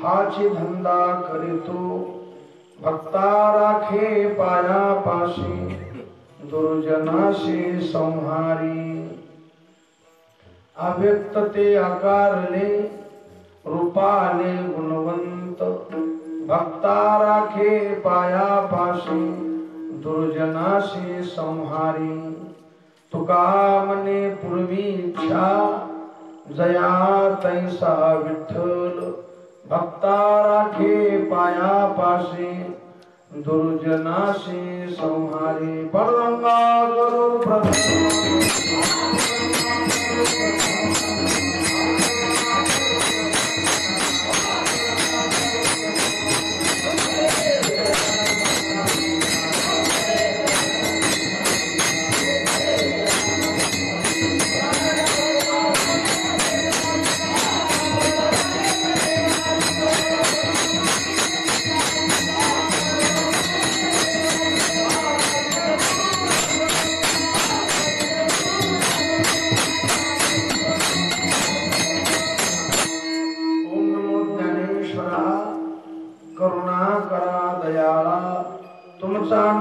हाची धंदा करीतो भक्ता राखे पाया पाशी दुर्जनाशी संहारी अव्यक्त ते आकारले रूपाने गुणवंत भक्ता राखे पाया पाशी दुर्जनाशी संहारी तुका मने पूर्वी इच्छा जया तैसा विठ्ठल भक्ता राखे पाया पाशी दुर्जनाशी संहारी परंगा गरुड प्रसन्न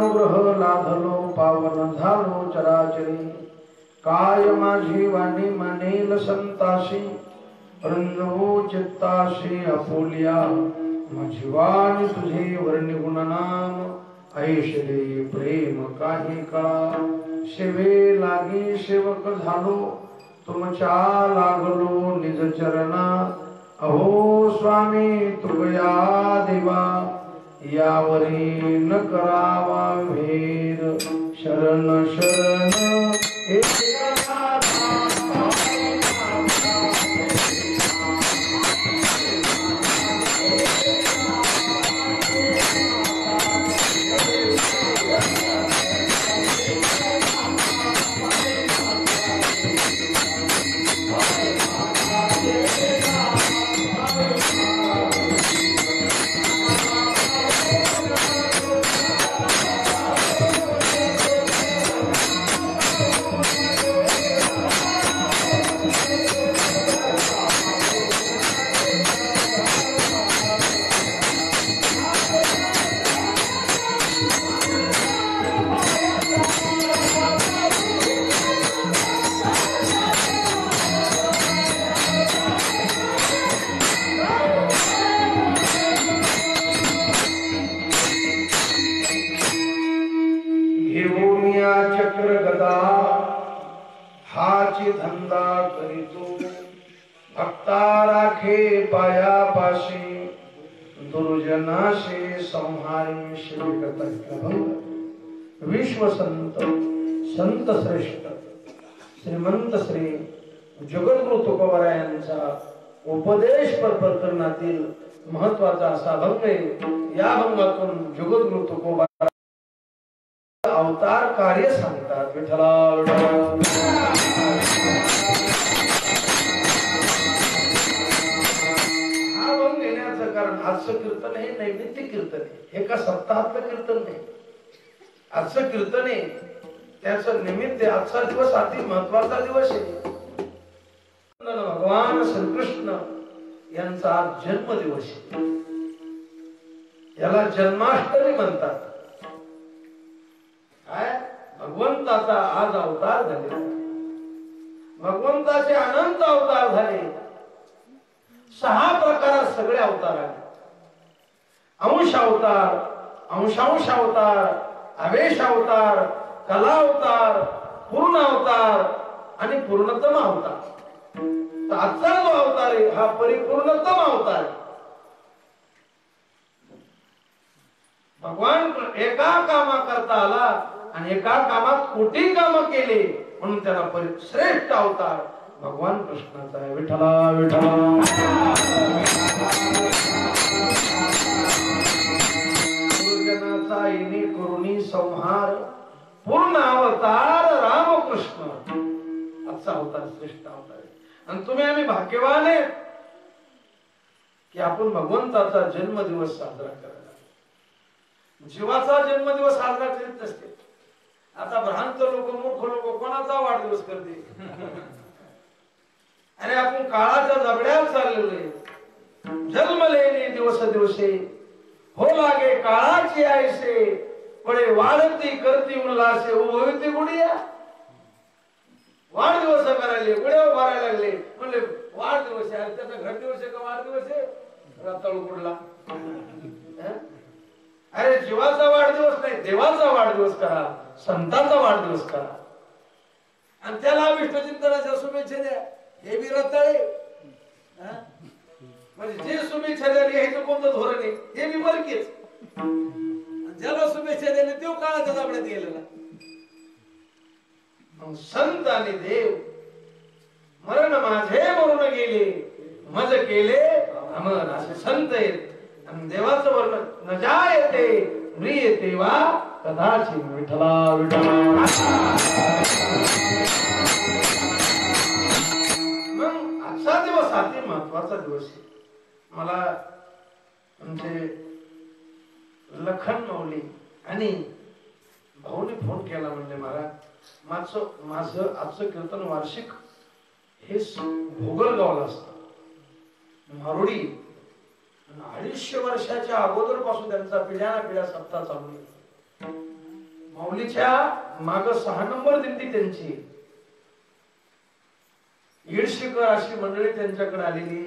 अनुग्रह लाधलो पावन झालो चराचरी काय माझी वाणी मानेल संताशी रंजवो चित्ताशी अपोलिया माझी वाणी तुझे वर्णी गुणनाम ऐशले प्रेम काही काळा शिवे लागी सेवक झालो तुमच्या लागलो निज चरणा अहो स्वामी तुगया देवा यावरी न करावा भेद शरण शरण चक्र गदा हाची धंदा करीतो भक्ता राखे पाया पाशी दुर्जनाशी संहारी श्री कथाभंग विश्व संत संत श्रेष्ठ श्रीमंत श्री जगद्गुरु तुकोबरायांचा उपदेश प्रकरणातील महत्वाचा असा भंग आहे। या भंगातून जगद्गुरु तुकोबा अवतार कार्य सांगतात। विठ्ठला हा भंग घेण्याचं कारण आजचं कीर्तन हे नैमित्तिक कीर्तन आहे, हे का सप्ताहातलं कीर्तन नाही। आजचं कीर्तन आहे त्याचं निमित्त आजचा दिवस अति महत्वाचा दिवस आहे। भगवान श्रीकृष्ण यांचा जन्म दिवस आहे, याला जन्माष्टमी म्हणतात। काय भगवंताचा आज अवतार झाले, भगवंताचे अनंत अवतार झाले। 6 प्रकारात सगळे अवतार आले। अंश अवतार, अंशांश अवतार, आवेश अवतार, कला अवतार, पूर्ण अवतार आणि पूर्णतम अवतार। आजचा जो अवतार आहे हा परिपूर्णतम अवतार आहे। भगवान एका कामा करता आला आणि एका कामात कोटी काम केले म्हणून त्याला श्रेष्ठ अवतार भगवान कृष्णाचा आहे। विठ्ठला विठ्ठला गुरुजनाचा येणे करुणी संहार पूर्ण अवतार रामकृष्ण आजचा अवतार श्रेष्ठ अवतार आहे। आणि तुम्ही आम्ही भाग्यवान आहे की आपण भगवंताचा जन्मदिवस साजरा करायला। जीवाचा जन्मदिवस साजरा करीत नसते। आता भ्रांत लोक मूर्ख लोक कोणाचा वाढदिवस करते? अरे आपण काळाच्या जबड्यात चाललेलो, जन्म लेणे दिवस दिवसे हो लागे काळाची आयसे पळे वाढती करती उल्हासे उभविती गुडिया। वाढदिवस करायले गुड्या भरायला लागले म्हणले वाढदिवस आहे, त्याचा घटदिवस आहे का वाढदिवस आहे? रताळू कुडला। अरे जीवाचा वाढदिवस नाही, देवाचा वाढदिवस करा, संतांचा वाढदिवस करा आणि त्याला विष्णुचिंतनाच्या शुभेच्छा द्या। हे बी रताळे म्हणजे जे शुभेच्छा द्यायला यायचं कोणतं धोरण आहे हे बी बरकीच। ज्याला शुभेच्छा दिल्या तो काळाच्या दाबड्यात गेलेला। संत आणि देव मरण माझे मरून गेले मज केले अमर असे संत आहेत। आणि देवाचं वर्णन न जायते म्रियते वा कदाचित। विठ्ठला विठ्ठला मग आजचा दिवस अति महत्वाचा दिवस आहे। मला म्हणजे लखन माऊली आणि भाऊने फोन केला, म्हणले महाराज माझं आजचं कीर्तन वार्षिक हे भोगलगावला असतं मारोडी। 250 वर्षाच्या अगोदर पासून त्यांचा पिढ्याना सप्ताह चालू आहे। माऊलीच्या माग 6 नंबर दिंडी त्यांची। येडशीकर अशी मंडळी त्यांच्याकडे आलेली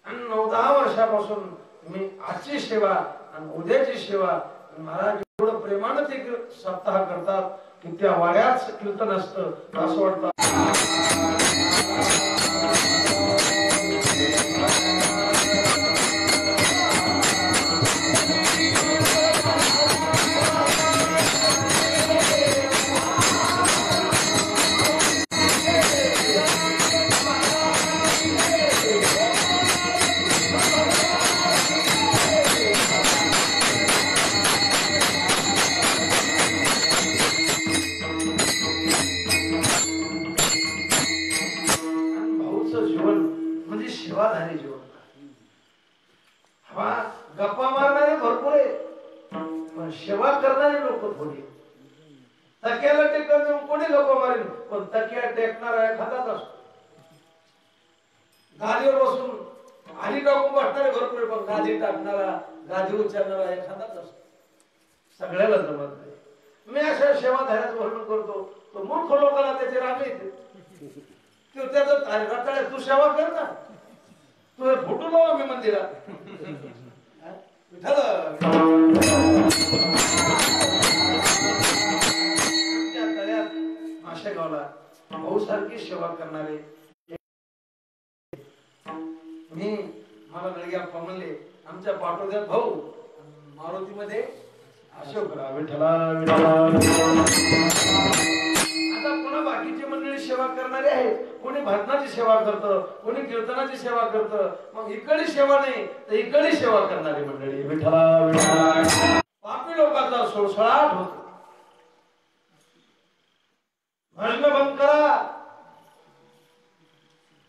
आणि 9-10 वर्षापासून मी आजची सेवा आणि उद्याची सेवा महाराज एवढं प्रेमानं ते सप्ताह करतात की त्या वाड्याच कीर्तन असतं असं वाटतं। गप्पा मारणारे भरपूर आहे पण सेवा करणारे लोक थोडी। तक्याला टेकून देऊन कोणी गप्पा मारेल पण तक्या टेकणारा एखादाच असतो। गादीवर बसून आली टाकून बसणारे भरपूर पण गादी टाकणारा गादी उचलणारा एखादाच असतो। सगळ्याला जमत नाही। मी अशा सेवा धाऱ्याचं वर्णन करतो तो मूर्ख लोकांना त्याचे राग येते। त्याचं रताळे तू सेवा कर ना, तू फोटो लावा मी मंदिरात। माशेगावला भाऊ सारखी सेवा करणारे मी मला नळग्याप्पा म्हणले आमच्या पाठोद्यात भाऊ मारुतीमध्ये अशोकराव विठ्ठला विठ्ठला आता पुन्हा बाकीची मंडळी सेवा करणारी आहे, कोणी भजनाची सेवा करतं, कोणी कीर्तनाची सेवा करतं, मग इकडे सेवा नाही तर इकडे सेवा करणारी मंडळी. विठ्ठला विठ्ठला. पापी लोकांचा सुळसुळाट होतो. भजन बंद करा,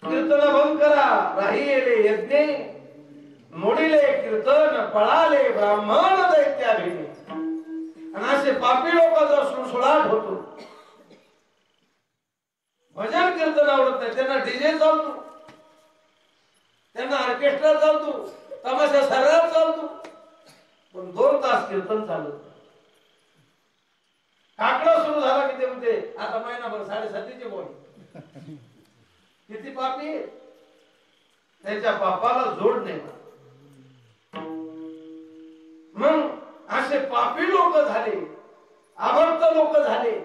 कीर्तन बंद करा, राहिले यज्ञे मोडिले कीर्तन, पळाले ब्राह्मण दैत्याभिने. आणि असे पापी लोकांचा सुळसुळाट होतो. भजन कीर्तन आवडत नाही, त्यांना डीजे चालतो, त्यांना ऑर्केस्ट्रा चालतो, तमाशा सर्रास चालतो, पण 2 तास कीर्तन चालत. काकडा सुरू झाला की ते म्हणते आता महिनाभर 7:30चे बोल. किती पापी, त्याच्या पापाला जोड नाही. मग असे पापी लोक झाले, अभक्त लोक झाले.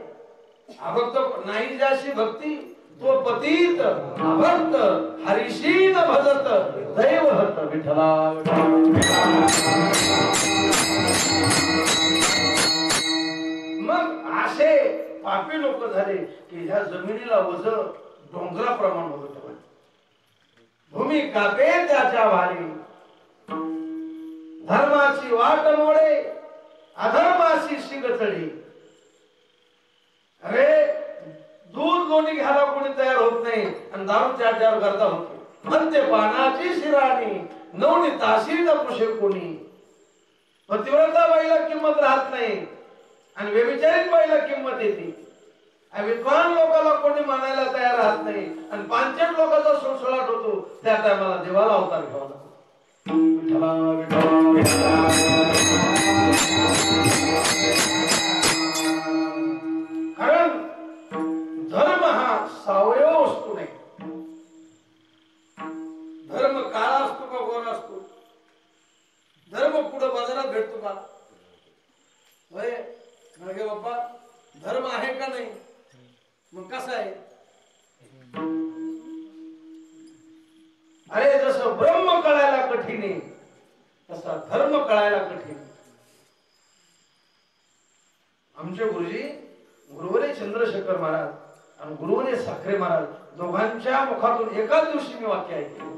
अभक्त नाही ज्याशी भक्ती तो पतित अभक्त, हरिशी न भजत दैवहत. विठ्ठला. मग असे पापी लोक झाले की ह्या जमिनीला वज डोंगराप्रमाण होत. भूमी कापे त्याच्या भारी, धर्माची वाट मोडे अधर्माची शिग चढी. अरे दूध लोणी घ्यायला कोणी तयार होत नाही आणि दारू 4 करता होते. मद्यपानाची शिराणी नवनी ताशी न पुशे कोणी. पतिव्रता बाईला किंमत राहत नाही आणि व्यभिचारित बाईला किंमत येते. विद्वान लोकांना कोणी मानायला तयार राहत नाही आणि पांचट लोकांचा सुळसुळाट होतो. त्या टायमाला देवाला अवतार घ्यावा लागतो. कारण धर्म हा सावयव वस्तू नाही. धर्म काळा असतो का गोरा असतो? धर्म कुठं बाजारात भेटतो का? होय खळगे बाप्पा, धर्म आहे का नाही? मग कसा आहे? अरे जसं ब्रह्म कळायला कठीण आहे तसा धर्म कळायला कठीण. आमचे गुरुजी गुरुवरे चंद्रशेखर महाराज आणि गुरुवरे साखरे महाराज दोघांच्या मुखातून एकाच दिवशी मी वाक्य ऐकले.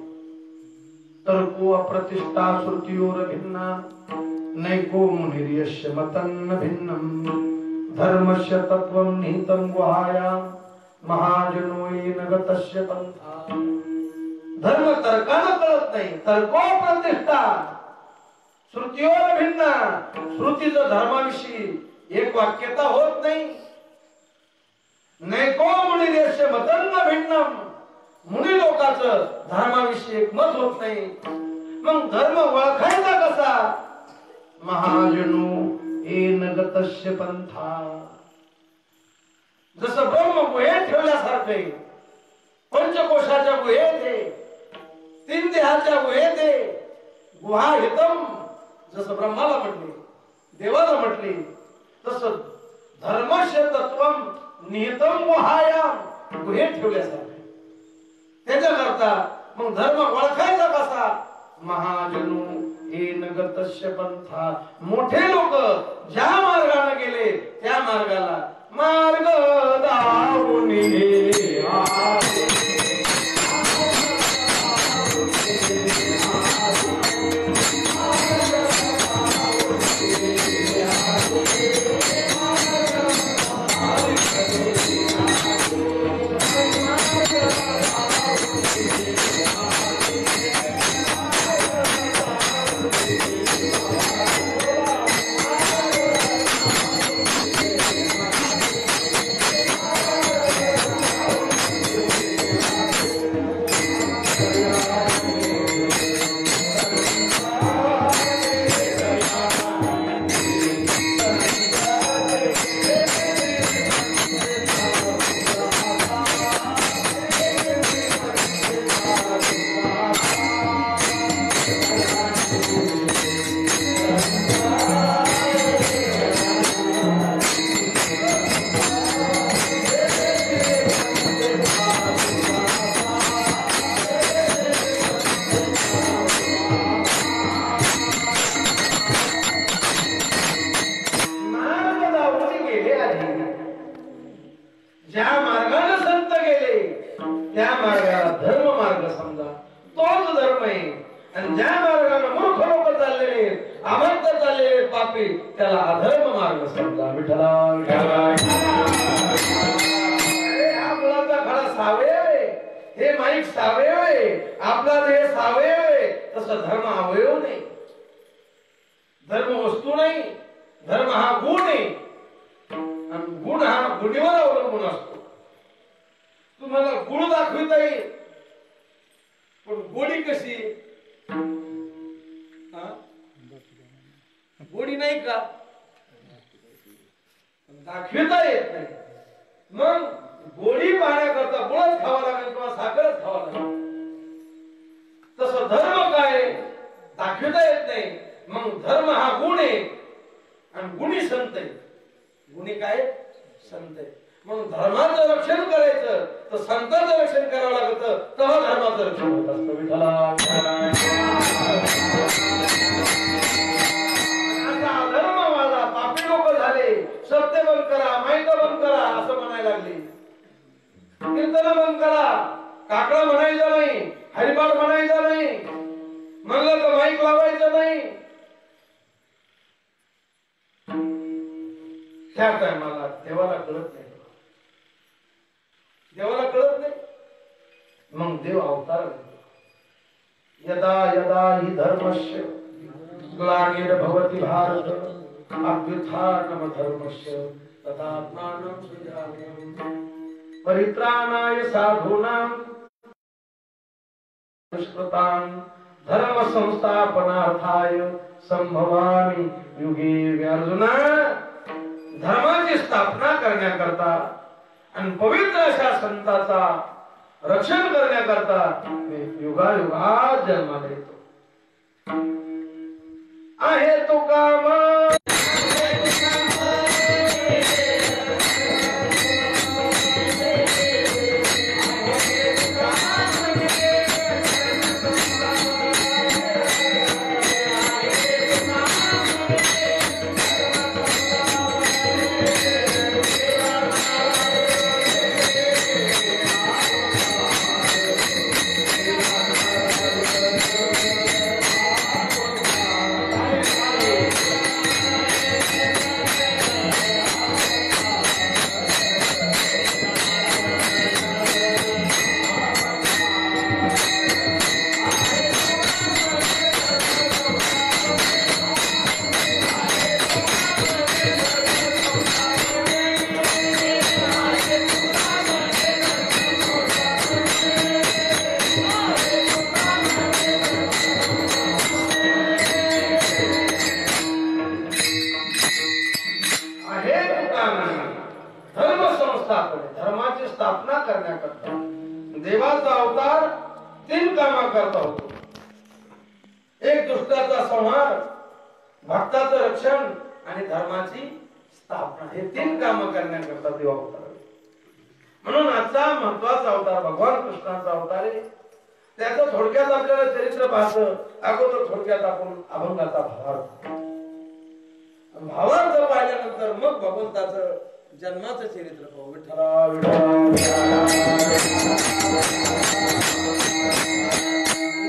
तर्को अप्रतिष्ठा श्रुतियोर भिन्ना नैको मुनिर्यस्य मतन्न भिन्नम धर्मस्य तत्वं निहितं गुहायां महाजनो येन गतस्य पंथा. धर्म तर्कानं कळत नाही. तर्को प्रतिष्ठा श्रुतियोर भिन्ना. श्रुतीचं धर्माविषयी एक वाक्यता होत नाही. नैको मुनिर्यस्य मतन्न भिन्नम. मुनी लोकांचं धर्माविषयी एक मत होत नाही. मग धर्म ओळखायचा कसा? महाजनो येन गतस्य पंथा. जसं ब्रह्म गुहेत ठेवल्यासारखे पंचकोशाच्या गुहेत आहे, 3 देहाच्या गुहेत आहे. गुहा हितम जसं ब्रह्माला म्हटले, देवाला म्हटले, तसं धर्मस्य तत्वम निहितम गुहायाम गुहेत ठेवल्यासारखे. त्याच्याकरता मग धर्म ओळखायचा कसा? महाजनो येन गतस्य पंथा. मोठे लोक ज्या मार्गाने गेले त्या मार्गाला मार्ग दावून पापी त्याला अधर्म मार्ग समजा. विठ्ठला हा मुलाचा खरा सावयव आहे, हे माईक सावयव आहे, आपला देह सावयव आहे. तसं धर्म अवयव नाही, धर्म वस्तू नाही, धर्म हा गुण आहे आणि गुण हा गुणीवर अवलंबून असतो. तुम्हाला गुण दाखविता येईल पण गोडी कशी, गोडी नाही का दाखविता येत नाही. मग गोडी पाहण्याकरता गुळच खावा लागेल किंवा साखरच खावा लागेल. तसं धर्म काय दाखविता येत नाही. मग धर्म हा गुण आहे आणि गुणी संत आहे. गुणी काय संत आहे. मग धर्माचं रक्षण करायचं तर संतांचं रक्षण करावं लागतं, तेव्हा धर्माचं रक्षण होत असतं. विठ्ठला असा अधर्मवाला पापी लोक झाले. सत्य बंद करा, माईक बंद करा असं म्हणायला लागले. कीर्तन बंद करा, काकडा म्हणायचं नाही, हरिपाठ म्हणायचं नाही, म्हणलं तर माईक लावायचं नाही. त्या टायमाला देवाला कळत नाही, देवाला कळत नाही. मग देव अवतार घेतो. यदा यदा हि धर्मस्य ग्लानिर्भवति भारत अभ्युत्थानम धर्मस्य तदात्मानं सृजाम्यहम् परित्राणाय साधूनां दुष्कृतां धर्म संस्थापनार्थाय संभवामि युगे युगे. अर्जुना, धर्माची स्थापना करण्याकरता आणि पवित्र अशा संताचा रक्षण करण्याकरता मी युगायुगात जन्माला येतो. आहे तो काम धर्माची स्थापना करण्याकरता देवाचा अवतार तीन कामा करता होतो. एक दुष्टाचा संहार, भक्ताचं रक्षण आणि धर्माची स्थापना. हे तीन कामं करण्याकरता देव अवतार. म्हणून आजचा महत्वाचा अवतार भगवान कृष्णाचा अवतार आहे. त्याचं थोडक्यात आपल्याला चरित्र पाहतं. अगोदर थोडक्यात आपण अभंगाचा भावार्थ पाहिल्यानंतर मग भगवंताचं जन्माचं चरित्र पाहू. विठ्ठला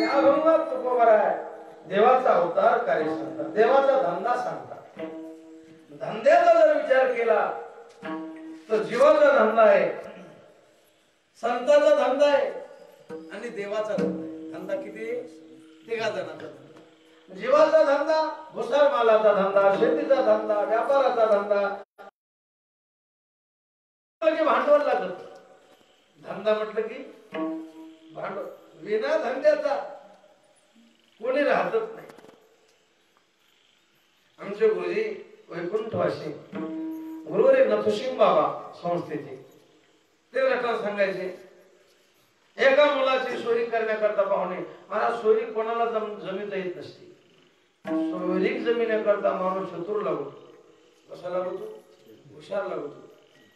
या अभंगात तुकोबार आहे. देवाचा अवतार कार्य सांगतात, देवाचा धंदा सांगतात. धंद्याचा जर विचार केला तर जीवाचा धंदा आहे, संतांचा धंदा आहे आणि देवाचा धंदा आहे. धंदा किती? तिघा जणांचा धंदा. जीवाचा धंदा, भुसार मालाचा धंदा, शेतीचा धंदा, व्यापाराचा धंदा, भांडवल लागत. धंदा म्हटलं की भांडवल. विना धंद्याचा कोणी राहतच नाही. आमचे गुरुजी वैकुंठवासी गुरुवारी नथुसिंग बाबा संस्थेचे ते रटण सांगायचे. एका मुलाची सोयरी करण्याकरता पाहुणे, मला सोयरी कोणाला जमीन येत नसते. सोयरीक जमिनीकरता माणूस शत्रू लागतो. कसा लागतो? हुशार लागतो.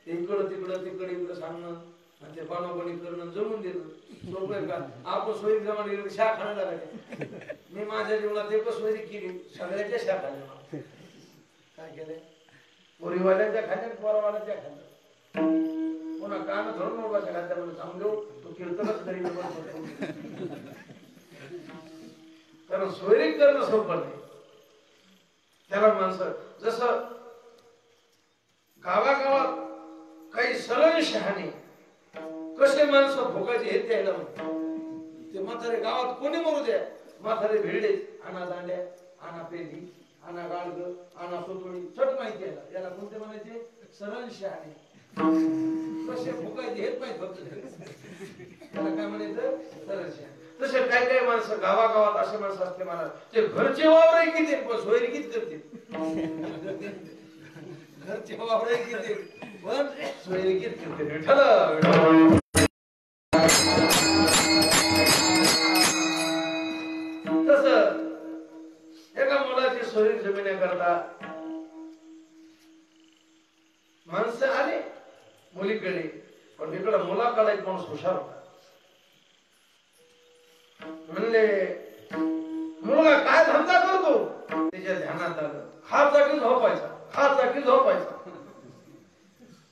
इकडं तिकडं तिकडे इकडं सांगणं आणि ते कोणी करणं जमून देणं सोपं आहे का? आपण सोयरी जमा गेली शा खाण्याला लागते. मी माझ्या जीवनात एकच सोयरी केली, सगळ्याच्या शा खाल्ल्या. काय केलंय? पोरीवाल्याच्या खात्यात, पोरावाल्याच्या खात्यात. पुन्हा कान धरून मोबाईलच्या खात्यामध्ये सांगू तो कीर्तनच करी. कारण सोयरी करणं सोपं नाही. त्याला माणसं जसं गावागावात काही सरळ शहाणे कसे माणसं भोगायचे हे त्याला म्हणतात. ते म्हातारे गावात कोणी मरू द्या, म्हातारे भिडे आणा दांड्या, आणा पेली, आणा गाडग, आणा सोतोळी, छट माहिती आहे याला कोणते म्हणायचे? सरळ शहाणे. कसे भोगायचे हेच माहित फक्त त्याला काय म्हणायचं? सरळ शहाणे. तसे काही काही माणसं गावागावात असे माणसं असते मला ते घरचे वावर किती पण सोयरीकीत करते. घरचे वावर किती पण सोयरीकीत करते. तस एका मुलाची सोयरी जमिनीकरता माणसं आले मुलीकडे, पण इकडं मुलाकडे एक माणूस हुशार होता. म्हणले मुलगा काय धंदा करतो? त्याच्या ध्यानात आलं हा जागी झोपायचा, हा जागी झोपायचा.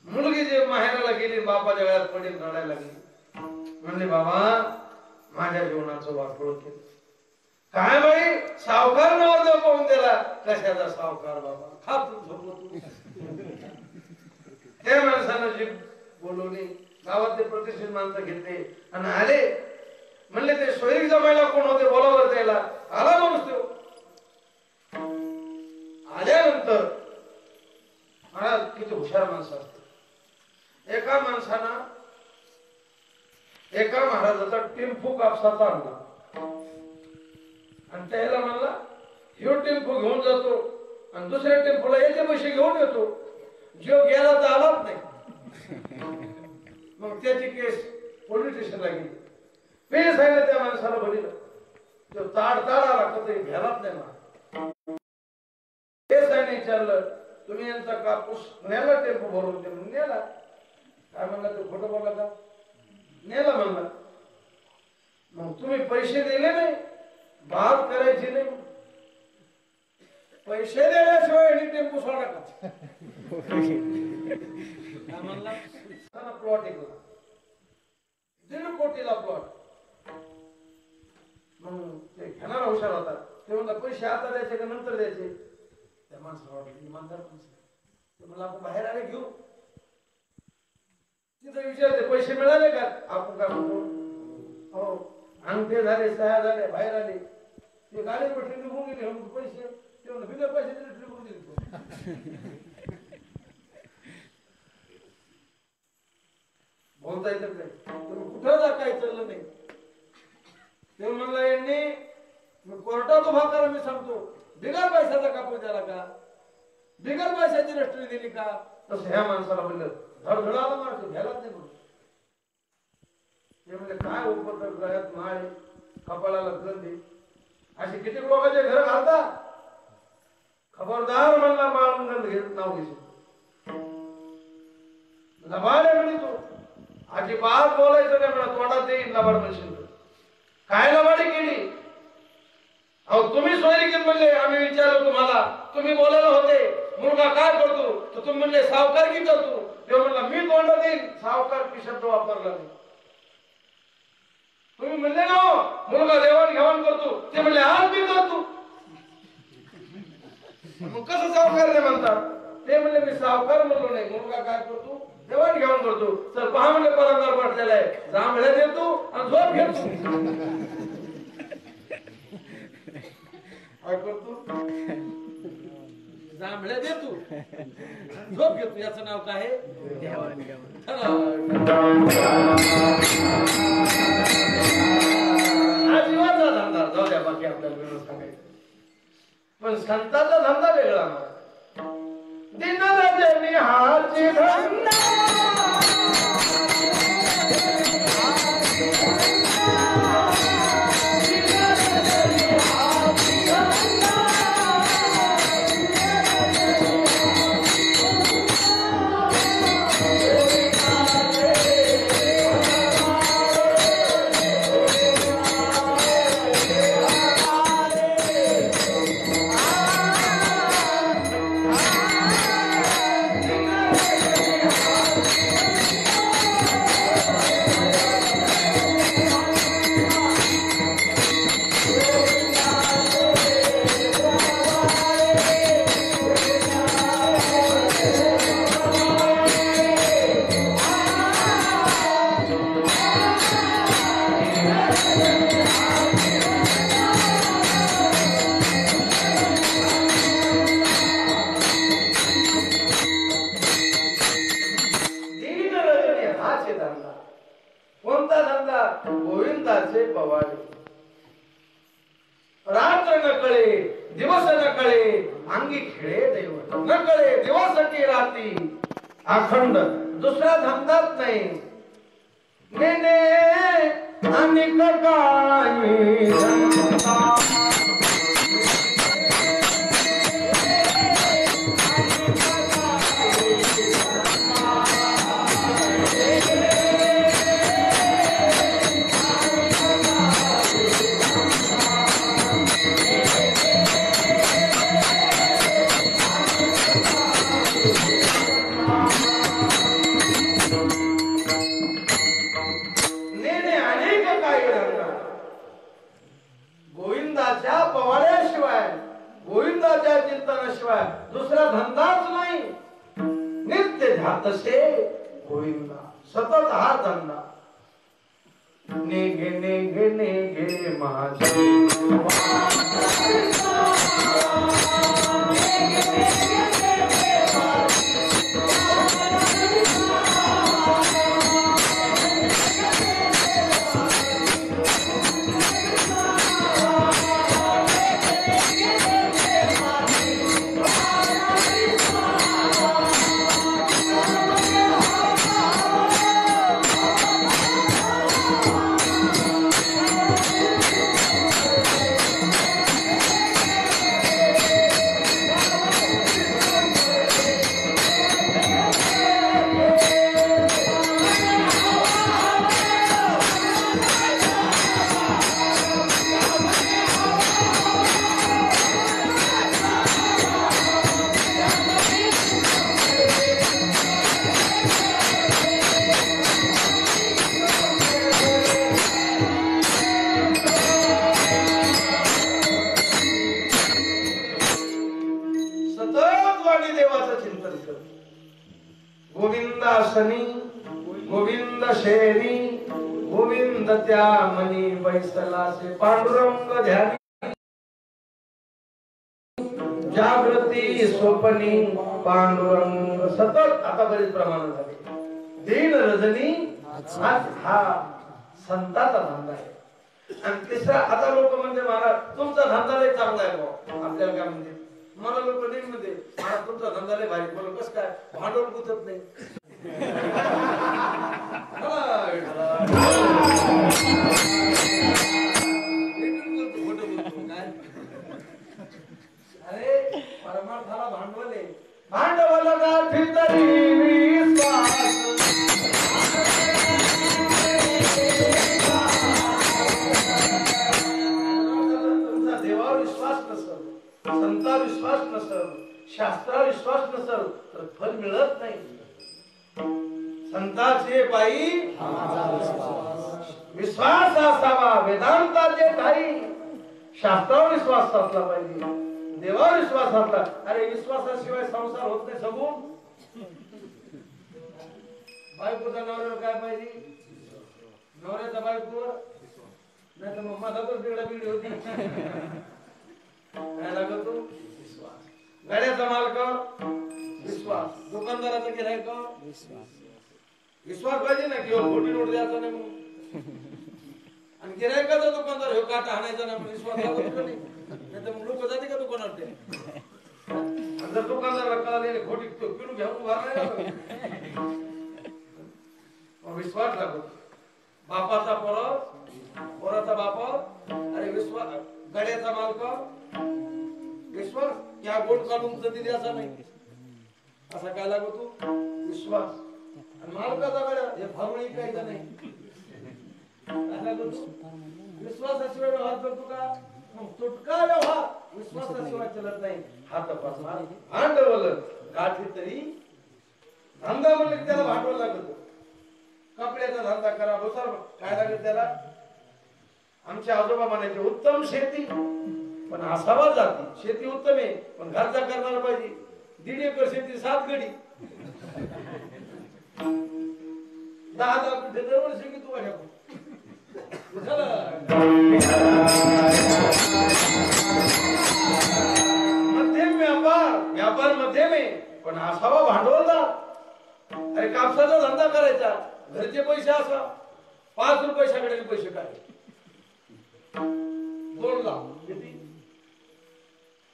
मुलगी जे माहेराला गेली बापाच्या गळ्यात पडली रडायला लागली. म्हणले बाबा माझ्या जीवनाचं वाटोळ केलं. काय बाई सावकार नवरदेव पाहून दिला. कशाचा सावकार बाबा, खात झोपलो तू. त्या माणसानं जी बोलवली गावातले प्रतिष्ठित माणसं घेतले आणि आले. म्हणले ते सोयरीक जमायला कोण होते बोलावर द्यायला. आला माणूस तो. आल्यानंतर महाराज किती हुशार माणसं असते. एका माणसानं एका महाराजाचा टेम्पो कापसाचा आणला आणि त्याला म्हणला ह्यो टेम्पो घेऊन जातो आणि दुसऱ्या टेम्पोला याचे पैसे घेऊन येतो. जो गेला तर आलाच नाही. मग त्याची केस पोलीस स्टेशनला गेली. मी सांगितलं त्या माणसाला बघितलं तो ताड आला का तरी घ्यालाच नाही मला. ते सांगितलं विचारलं तुम्ही यांचा कापूस नेला टेम्पो भरून ते म्हणून नेला. काय म्हणला तो खोटं बोलला का? नेला म्हणला. मग तुम्ही पैसे दिले नाही, बात करायची नाही. पैसे दिल्याशिवाय टेम्पो सोडा का? काय म्हणला? प्लॉट एक 1.5 कोटीला प्लॉट. मग ते घेणारा हुशार होता. ते म्हणला पैसे आता द्यायचे का नंतर द्यायचे? त्या माणसाला वाटलं इमानदार माणसं. ते म्हणला आपण बाहेर आले घेऊ. तिथं विचारते पैसे मिळाले का? आपण काय म्हणतो हो अंगठे झाले, सह्या झाले, बाहेर आले. ते गाडी पटली निघून गेले पैसे. ते म्हणलं बिगर पैसे दिले निघून गेले. बोलता येतं काय? कुठं जा काही चाललं नाही. ते म्हणलं यांनी कोर्टात उभा करा. मी सांगतो बिगर पैशाचा कापूस द्याला का? बिगर पैशाची रस्त्री दिली का? तसं ह्या माणसाला म्हणलं धडधडाला मारतो घ्यायलाच नाही म्हणून. ते म्हणजे काय उपकर गळ्यात माळ कपाळाला गंधी अशी किती लोकांचे घर घालता. खबरदार म्हणला माळ गंध घेत नाव घेशील. लबाड म्हणे तू अजिबात बोलायचं नाही म्हणा. तोंडात देईल लबाड म्हणशील. काय लबाडी केली? अहो तुम्ही सोयरीकीत म्हणले आम्ही विचारलं तुम्हाला, तुम्ही बोलायला होते मुलगा काय करतो तर तुम्ही म्हणले सावकार की करतो. ते म्हणला मी तोंडात देईल सावकार की शब्द वापरला नाही. तुम्ही म्हणले ना मुलगा देवाण घेवाण करतो. ते म्हणले आज मी करतो. मग कसं सावकार नाही म्हणतात? ते म्हणले मी सावकार म्हणलो नाही, मुलगा काय करतो देवाण घेवाण करतो. तर पहा म्हणले परंगार वाटलेला आहे. जांभळ्या देतो आणि झोप घेतो. काय करतो? जांभळ्या देतो झोप घेतो. याचं नाव काय आहे? देवाण घेवाण. आजीवाचा धंदा जाऊ द्या, बाकी आपल्याला वेळ सांगायचं. पण संतांचा धंदा वेगळा. दिन रजनी हाची धंदा पवाडे. रात्र न कळे दिवस न कळे अंगी खेळे दैवत. न कळे दिवस की राती अखंड दुसरा धंदाच नाही. नेने अनेक काही चिंतनाशिवाय दुसरा धंदाच नाही. नित्य ध्यातसे गोविंदा सतत हा धंदा. नेगे नेगे नेगे माझे गोविंदासनी गोविंद शेरी गोविंद त्या मनी बैसलासे पांडुरंग ध्यानी जागृती स्वप्नी पांडुरंग सतत. आता बरेच प्रमाण झाले. दिन रजनी हा संताचा धंदा आहे. आणि तिसरा आता लोक म्हणजे महाराज तुमचा धंदा लय चांगला आहे भाऊ. आपल्याला काय म्हणजे मला लोक नाही म्हणते महाराज तुमचा धंदा लय भारी. बोल कस काय भांडवल गुतत नाही. अरे परमार्थाला भांडवल आहे. भांडवल गाठी तरी विश्वास तुमचा देवावर विश्वास नसेल, संतावर विश्वास नसेल, शास्त्रावर विश्वास नसेल तर फल मिळत नाही. संताचे पायी विश्वास असावा. वेदांताचे ठाई शास्त्रावर विश्वास असला पाहिजे, देवावर विश्वास असला. अरे विश्वासाशिवाय संसार होत नाही. सगून बायकोचा नवऱ्यावर काय पाहिजे? नवऱ्याचा बायकोवर नाही तर मग माझा पण बिगडा बिगडी होती. काय लागतो? विश्वास. गाड्याचा मालक विश्वास, दुकानदाराचा गिऱ्हाईक विश्वास. विश्वास पाहिजे ना किंवा खोटी नोट द्यायचा नाही म्हणून. आणि गिऱ्हाईकाचा दुकानदार हे काटा आणायचा ना म्हणून विश्वास लागतो नाही. नाही तर मग लोक जाते का दुकानावर ते. जर दुकानदाराला कळाले खोटी पिणू घ्या विश्वास लागतो. बापाचा पोराचा बाप. अरे विश्वास. गाड्याचा मालक विश्वास. या गोड काढून कधी द्यायचा नाही असा काय लागतो? विश्वास. आणि मालकाचा गाड्या हे फावळी काही नाही. काय लागतो? विश्वासाशिवाय व्यवहार करतो का? तुटका व्यवहार विश्वासाशिवाय चलत नाही. हा तपासला. भांडवल गाठी तरी धंदा म्हणलं की त्याला भांडवल लागत. कपड्याचा धंदा करा बसा. काय लागत त्याला? आमचे आजोबा म्हणायचे उत्तम शेती पण असावा जाती. शेती उत्तम आहे पण घरचा करणारा पाहिजे. 1.5 एकर शेती 7 गडी 10 कुठे दरवर्षी की तू माझ्या मध्यम व्यापार मध्यम आहे पण असावा भांडवलदार. अरे कापसाचा धंदा करायचा घरचे पैसे असा 5 रुपये सगळ्याचे पैसे काय 2 लाख किती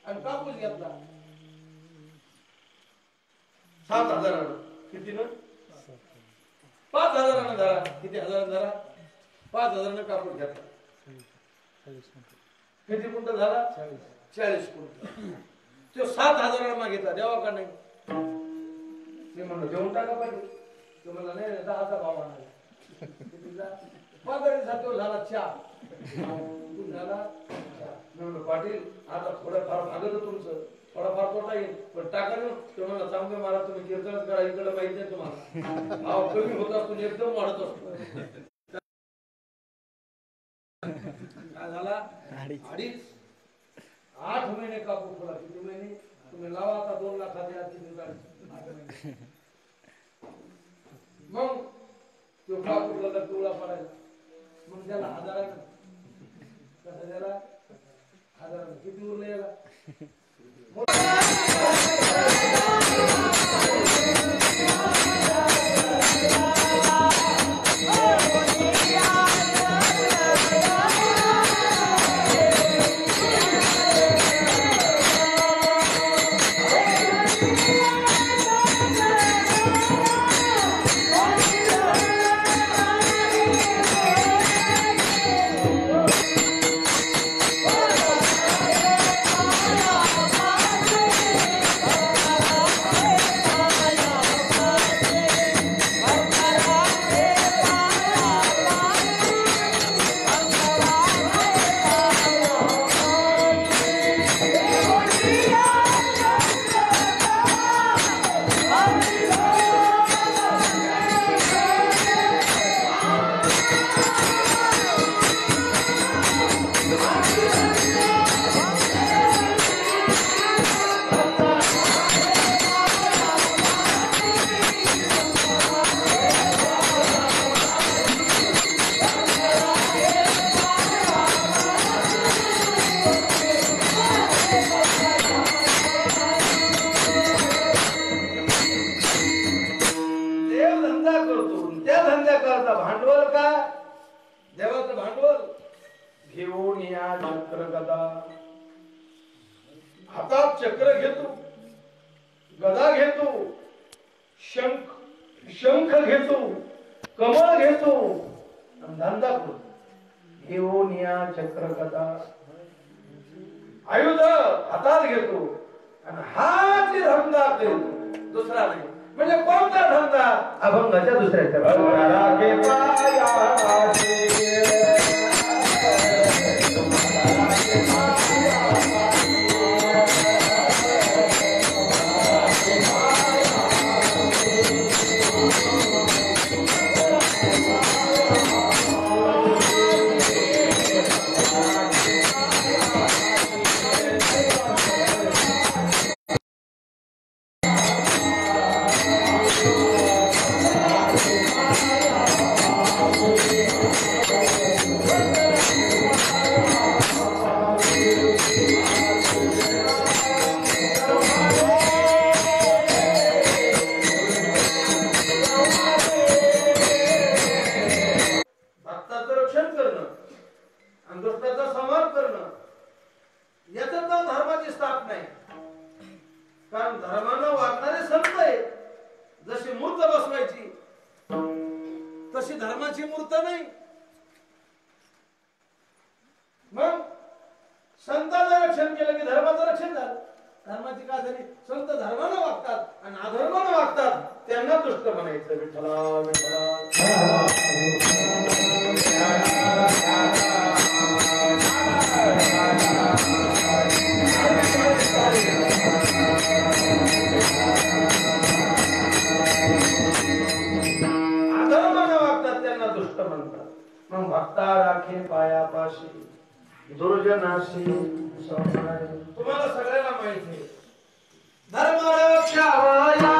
आणि कापूस घेतला 7,000 किती ना 5,000 धरा किती हजार धरा 5,000 कापूस घेतला किती क्विंटल झाला 40 क्विंटल तो 7,000 मागितला द्यावा का नाही मी म्हणलं देऊन टाका पाहिजे तो म्हणला नाही 10चा भाव आणायला किती जा 15 तो झाला 4 झाला म्हणलं पाटील आता थोडंफार भागत तुमचं थोडाफार तोटा येईल पण टाका ना तो म्हणला चांगलं मला तुम्ही कीर्तनच करा इकडे माहिती नाही तुम्हाला भाव कमी होत असतो एकदम वाढत असतो काय झाला 2.5 8 महिने कापूस होला किती महिने तुम्ही लावा आता 2 लाखाच्या किती झाले मग तो कापूसला पिवळा पडायला मग त्याला 1000 कसं त्याला 1000 किती उरले याला हातात चक्र घेतो गदा घेतो शंख घेतो कमळ घेतो धंदा करतो घेऊन या चक्र गदा आयुध हातात घेतो आणि हाच धंदा करतो दुसरा नाही म्हणजे कोणता धंदा अभंगाच्या दुसऱ्याच्या दुर्जनाशी तुम्हाला सगळ्यांना माहिती आहे धर्म रक्षावया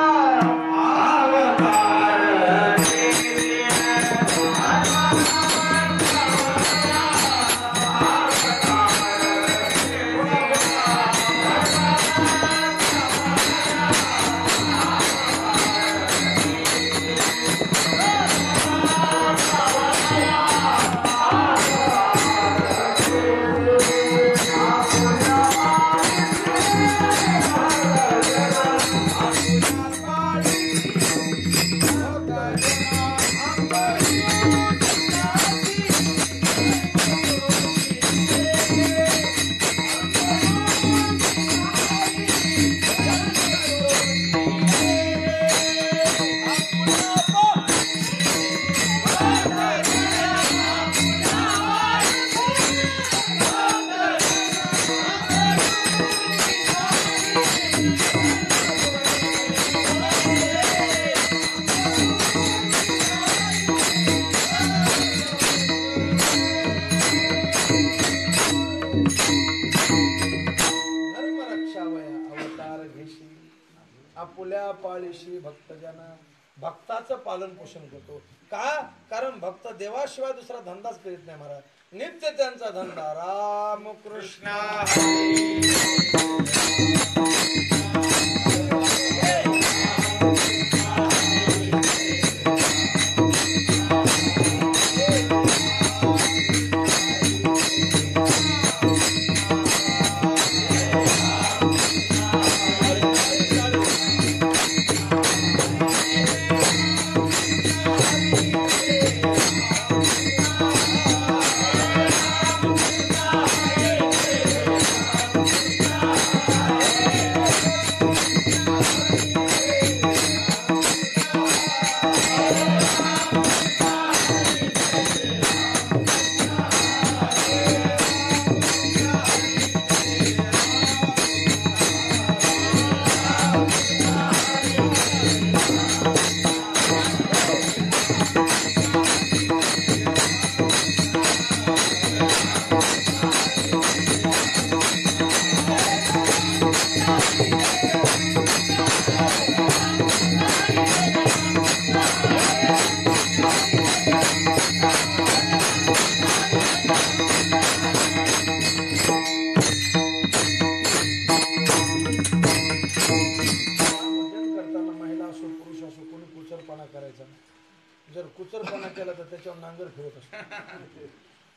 आपुल्या पाळीशी भक्तजना भक्ताचं पालन पोषण करतो का कारण भक्त देवाशिवाय दुसरा धंदाच करीत नाही महाराज नित्य त्यांचा धंदा राम कृष्ण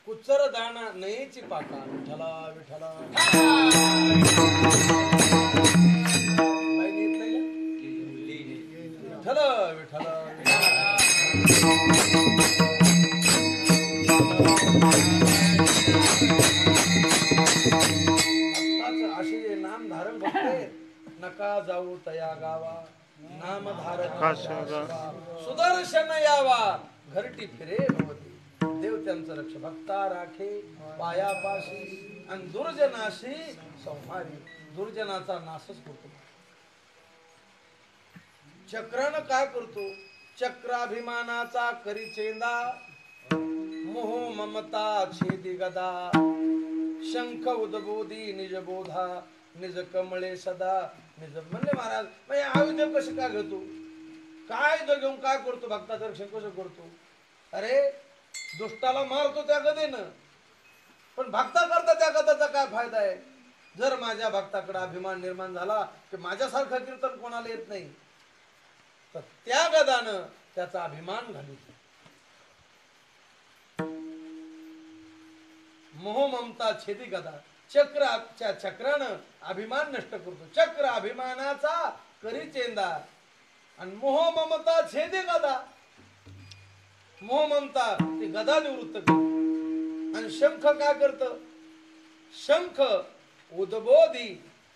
कुचर दाना नयेची पाका विठला विठला विठला विठला असे नाम धारण बघते नका जाऊ तया गावा नाम धारण सुदर्शन यावा घरटी फिरे भवती देव त्यांचं रक्ष भक्ता राखे पायापाशी आणि दुर्जनाशी संहारी दुर्जनाचा नाशच करतो चक्रानं काय करतो चक्राभिमानाचा करी चेंदा मोह ममता छेदी गदा शंख उद्बोधी निज बोधा निज कमळे सदा निज म्हणले महाराज म्हणजे आयुध कसं काय घेतो काय घेऊन काय करतो भक्ताचं रक्षण कसं करतो अरे दुष्टाला मारतो त्या गदेनं पण भक्ता करता त्या गदाचा काय फायदा आहे जर माझ्या भक्ताकडे अभिमान निर्माण झाला की माझ्यासारखं कीर्तन कोणाला येत नाही तर त्या गदानं त्याचा अभिमान घालतो मोह ममता छेदी गदा चक्राच्या चक्रानं अभिमान नष्ट करतो चक्र अभिमानाचा करी चेंदा आणि मोह ममता छेदी गदा मोह ममता ती गदा निवृत्त करतो आणि शंख काय करत शंख उद्बोधी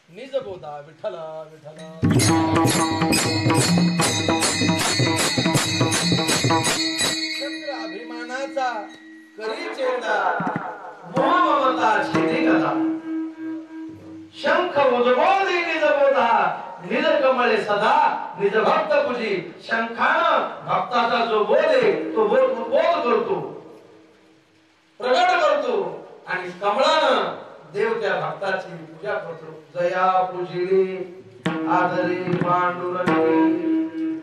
निज बोधा विठला विठला चक्र अभिमानाचा करी चेंदा मोह ममता छेदी गदा शंख उद्बोधी निज बोधा निज कमळे सदा निज भक्त पूजी शंखानं भक्ताचा जो बोध आहे तो बोध करतो प्रगट करतो आणि कमळानं देव त्या भक्ताची पूजा करतो जया पूजिले आदरे पांडुरंगे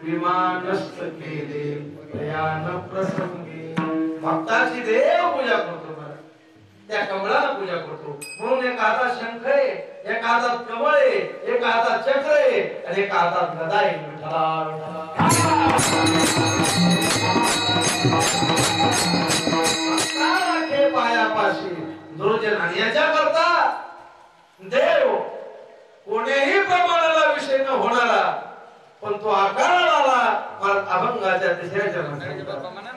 विमानस्थ केले प्रयाण प्रसंगे भक्ताची देव पूजा करतो त्या कमळाला पूजा करतो म्हणून एक हातात शंख आहे एक हातात कमळ आहे एक हातात चक्र आहे आणि एक हातात गदा आहे पायापाशी दुर्जन याच्या करता देव कोणीही प्रमाणाला विषय न होणारा पण तो आकाराला आला अभंगाच्या तिसऱ्या चरणात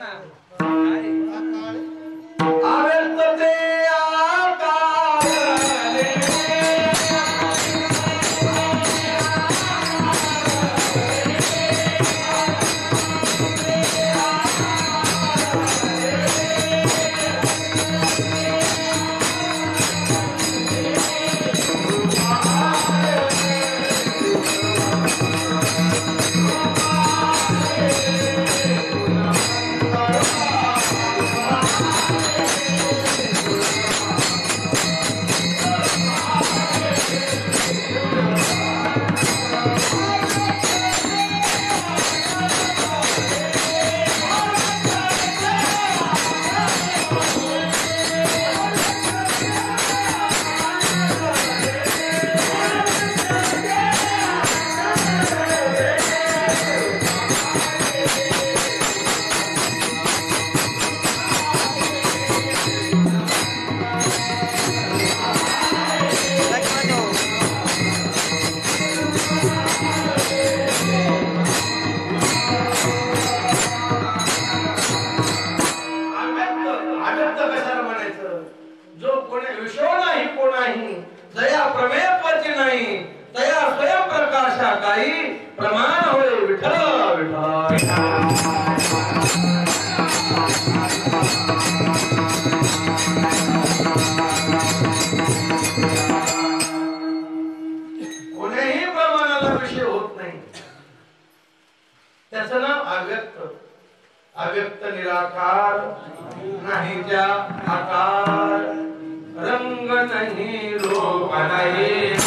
काही प्रमाण होय विठ्ठल विठ्ठल कोणत्याही प्रमाणाला विषय होत नाही. त्याचं नाव अव्यक्त. अव्यक्त निराकार नाही त्या आकार रंग नाही रूप नाही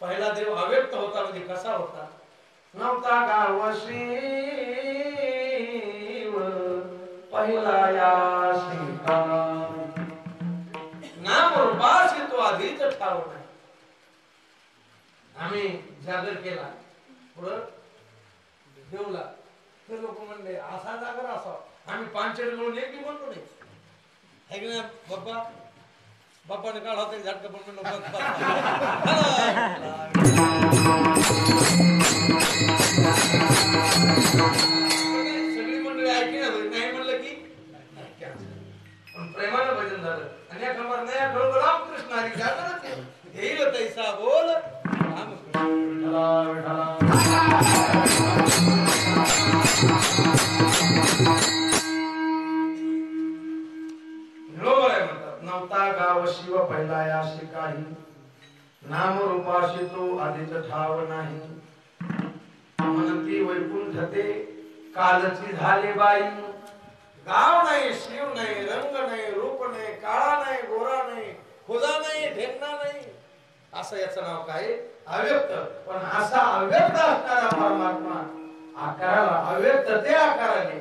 पहिला देव अव्यक्त होता म्हणजे कसा होता नव्हता गावशी पहिला याशी नाम रूपाशी तो आधीच ठाव नाही. आम्ही जागर केला पुढं देवला ते लोक म्हणले असा जागर असा आम्ही पांचट मिळून एक म्हणतो नाही है की नाही बाप्पा बाप्पाने काढा तरी झटका पण सगळी मंडळी ऐकली नाही म्हणलं की पण प्रेमानं भजन झालं आणि या खबर नाही खरोखर रामकृष्ण हरी जागरच येईल तैसा बोल नव्हता गाव शिव पहिला याशी काही नाम रूपाशी तो आधीच ठाव नाही. म्हणती वैकुंठ ते कालची झाले बाई गाव नाही शिव नाही रंग नाही रूप नाही काळा नाही गोरा नाही खुदा नाही ढेकणा नाही असं याचं नाव काय अव्यक्त. पण असा अव्यक्त असणारा परमात्मा आकाराला अव्यक्त ते आकाराने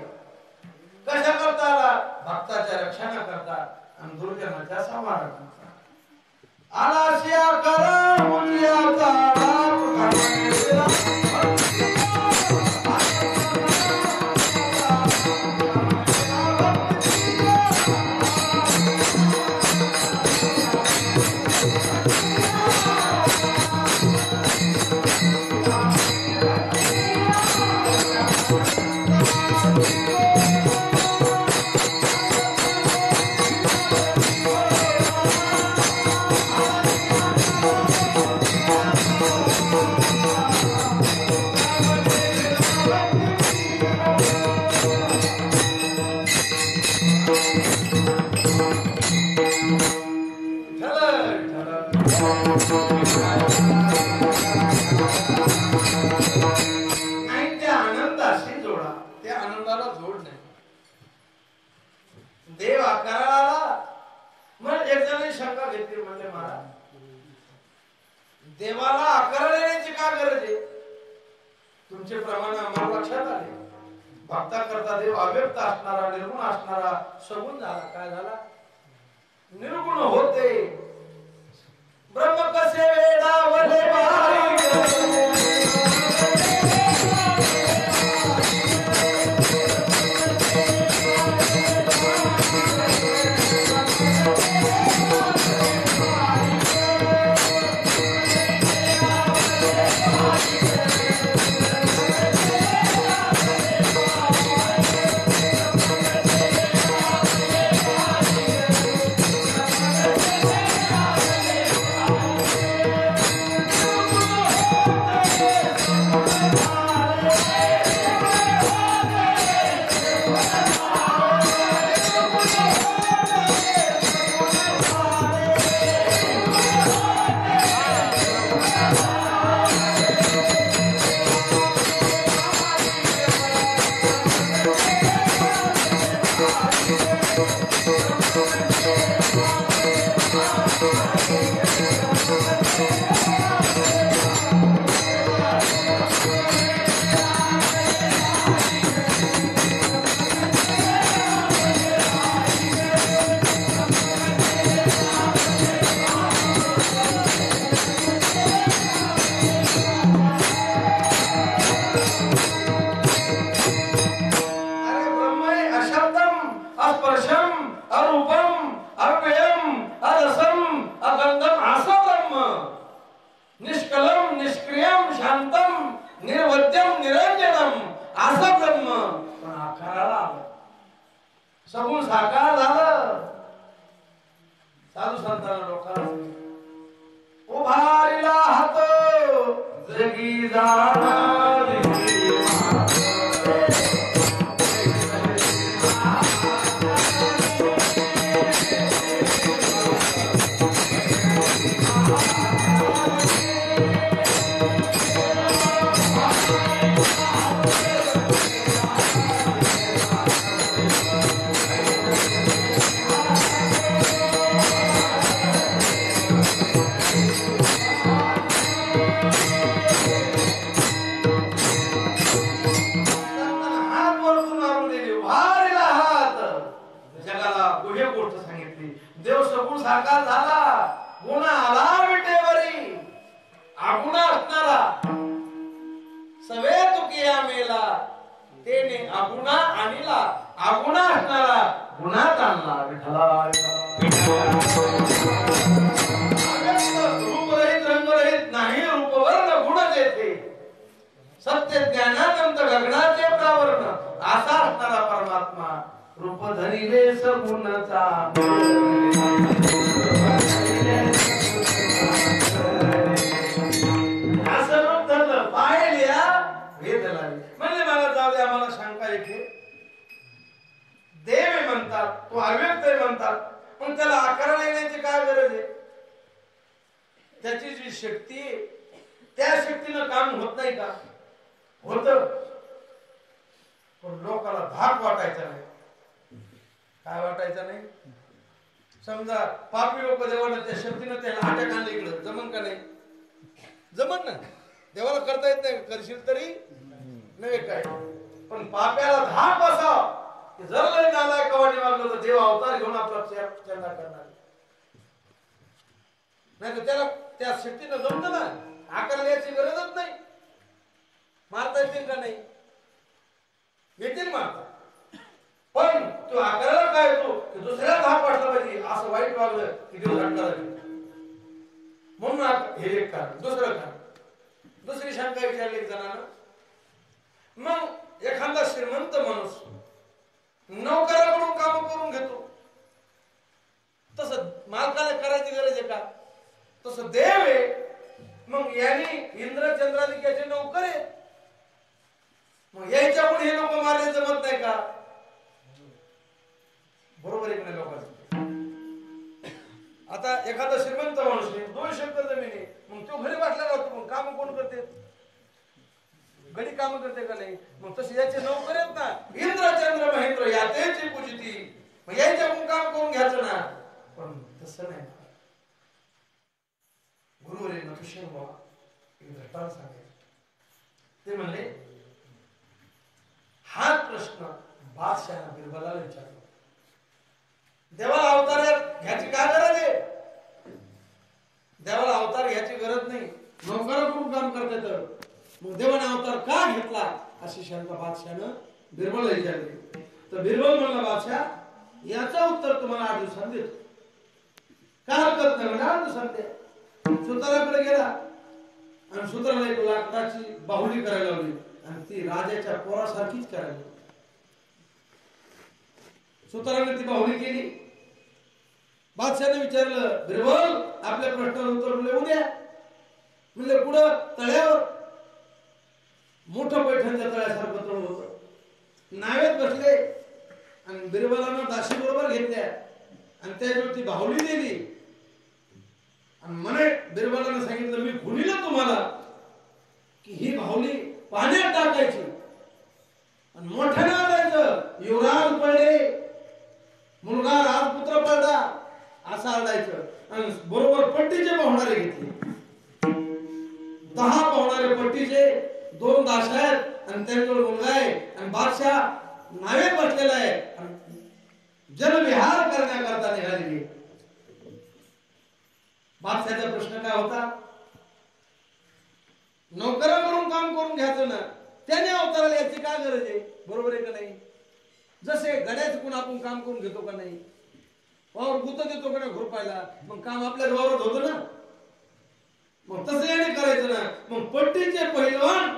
कशा करता आला भक्ताच्या रक्षणा करता आणि दुर्जनाच्या संहार करता आला शिया करा मुनियाचा देव आकाराला मग एक जणांनी शंका घेतली म्हणजे महाराज देवाला आकार देण्याची का गरज आहे तुमचे प्रमाण आम्हाला लक्षात आले भक्ता करता देव अव्यक्त असणारा निर्गुण असणारा सगुण झाला काय झाला निर्गुण होते निर्वद्यम निरंजनम असं ब्रह्म पण आकाराला आलं, सगुण साकार झालं. साधू संतांना लोकांना उभारिला हात जगी जाणारी साकार झाला. गुन्हा आला विटेवरी आगुणा असणारा सवे तुकिया मेला तेने आगुणा आणला. आगुणा असणारा गुन्हात आणला. विठ्ठला रूपरहित रंगरहित नाही रूपवर्ण गुणच येते. सत्य ज्ञानानंद गगनाचे प्रावरण असा असणारा परमात्मा रूप धरिले सगुणचा असं रूप धरलं पाहिल्या वेद लागले. म्हणले मला जाऊ द्या, मला शंका येते. देव आहे म्हणतात, तो अव्यक्त आहे म्हणतात, पण त्याला आकार येण्याची काय गरज आहे? त्याची जी शक्ती आहे त्या शक्तीनं काम होत नाही का? होत, पण लोकांना धाक वाटायचा नाही. काय वाटायचा नाही? समजा पापी लोक देवाला त्या शक्तीनं त्याला अटक आणले इकडं, जमन का नाही? जमन ना. देवाला करता येत नाही, करशील तरी नाही काय. पण पाप्याला धाक बसाव की जर लय नालायक कवाडी मागलं तर देव अवतार घेऊन आपला चंदा करणार. नाही तर त्याला त्या शक्तीनं जमतं ना. आकार याची गरजच नाही. मारता येतील का नाही? येतील मारता. पण तो आकाराला काय होतो की दुसऱ्या धाक वाटला पाहिजे. असं वाईट वागलं की देव झटका म्हणून हे एक कारण. दुसरं कारण, दुसरी शंका विचारली एक जणांना. मग एखादा श्रीमंत माणूस नौकराकडून काम करून घेतो, तसं मालकाला करायची गरज आहे का? तसं देव आहे. मग यांनी इंद्र चंद्राधिक याचे नौकर आहेत. मग याच्याकडून हे लोक मारले जमत नाही का? बरोबर आहे की लोकांचं. आता एखादा श्रीमंत माणूस आहे, 2 एकर जमीन आहे, मग तो घरी बसला राहतो. मग काम कोण करते? घरी काम करते का नाही? मग तसे याचे नौकर आहेत ना, इंद्र चंद्र महेंद्र यातेची पूजिती. मग याच्याकडून काम करून घ्यायचं ना. पण तसं नाही. गुरुवर नतुशेन बाबा एक घटना सांगायचे. ते म्हणले हा प्रश्न बादशाह बिरबलाला विचारला. देवाला अवतार घ्यायची काय गरज आहे? देवाला अवतार घ्यायची गरज नाही, नौकराकडून काम करते. तर मग देवाने अवतार का घेतला अशी शंका बादशाहनं बिरबलला विचारली. तर बिरबल म्हणला, बादशाह याचं उत्तर तुम्हाला 8 दिवसांत देतो. काय हरकत नाही, 8 दिवसांत द्या. सुताराकडे गेला आणि सुताराला एक लाकडाची बाहुली करायला लावली आणि ती राजाच्या पोरासारखीच करायला लावली. सुताराने ती बाहुली केली. बादशाहने विचारलं, बिरबल आपल्या प्रश्नाला उत्तर म्हणले उद्या. म्हणले पुढं? तळ्यावर. मोठं पैठणच्या तळ्यासारखं तळ होतं. नावेत बसले आणि बिरबलानं दाशी बरोबर घेतल्या आणि त्याच्यावर ती बाहुली दिली. आणि म्हणे बिरबलानं सांगितलं, मी खुलीलं तुम्हाला की ही बाहुली पाण्यात टाकायची आणि मोठ्यानं आणायचं. युवराज पडले, मुलगा राजपुत्र पडला असं आणायचं. आणि बरोबर पट्टीचे पाहुणारे घेतले. 10 पाहुणारे पट्टीचे, 2 दास आहेत आणि त्यांच्यावर मुलगा आहे. आणि बादशाह नावेत बसलेला आहे. जलविहार करण्याकरता निघालेली. बादशाहचा प्रश्न काय होता? नोकराकडून काम करून घ्यायचं ना, त्याने अवताराला याची काय गरज आहे? बरोबर आहे का नाही? जसे गड्याच कोण आपण काम करून घेतो का नाही? वावर गुत देतो का नाही घोरपायला? मग काम आपल्या वावरात होतं ना. मग तसं याने करायचं ना. मग पट्टीचे पहिलवान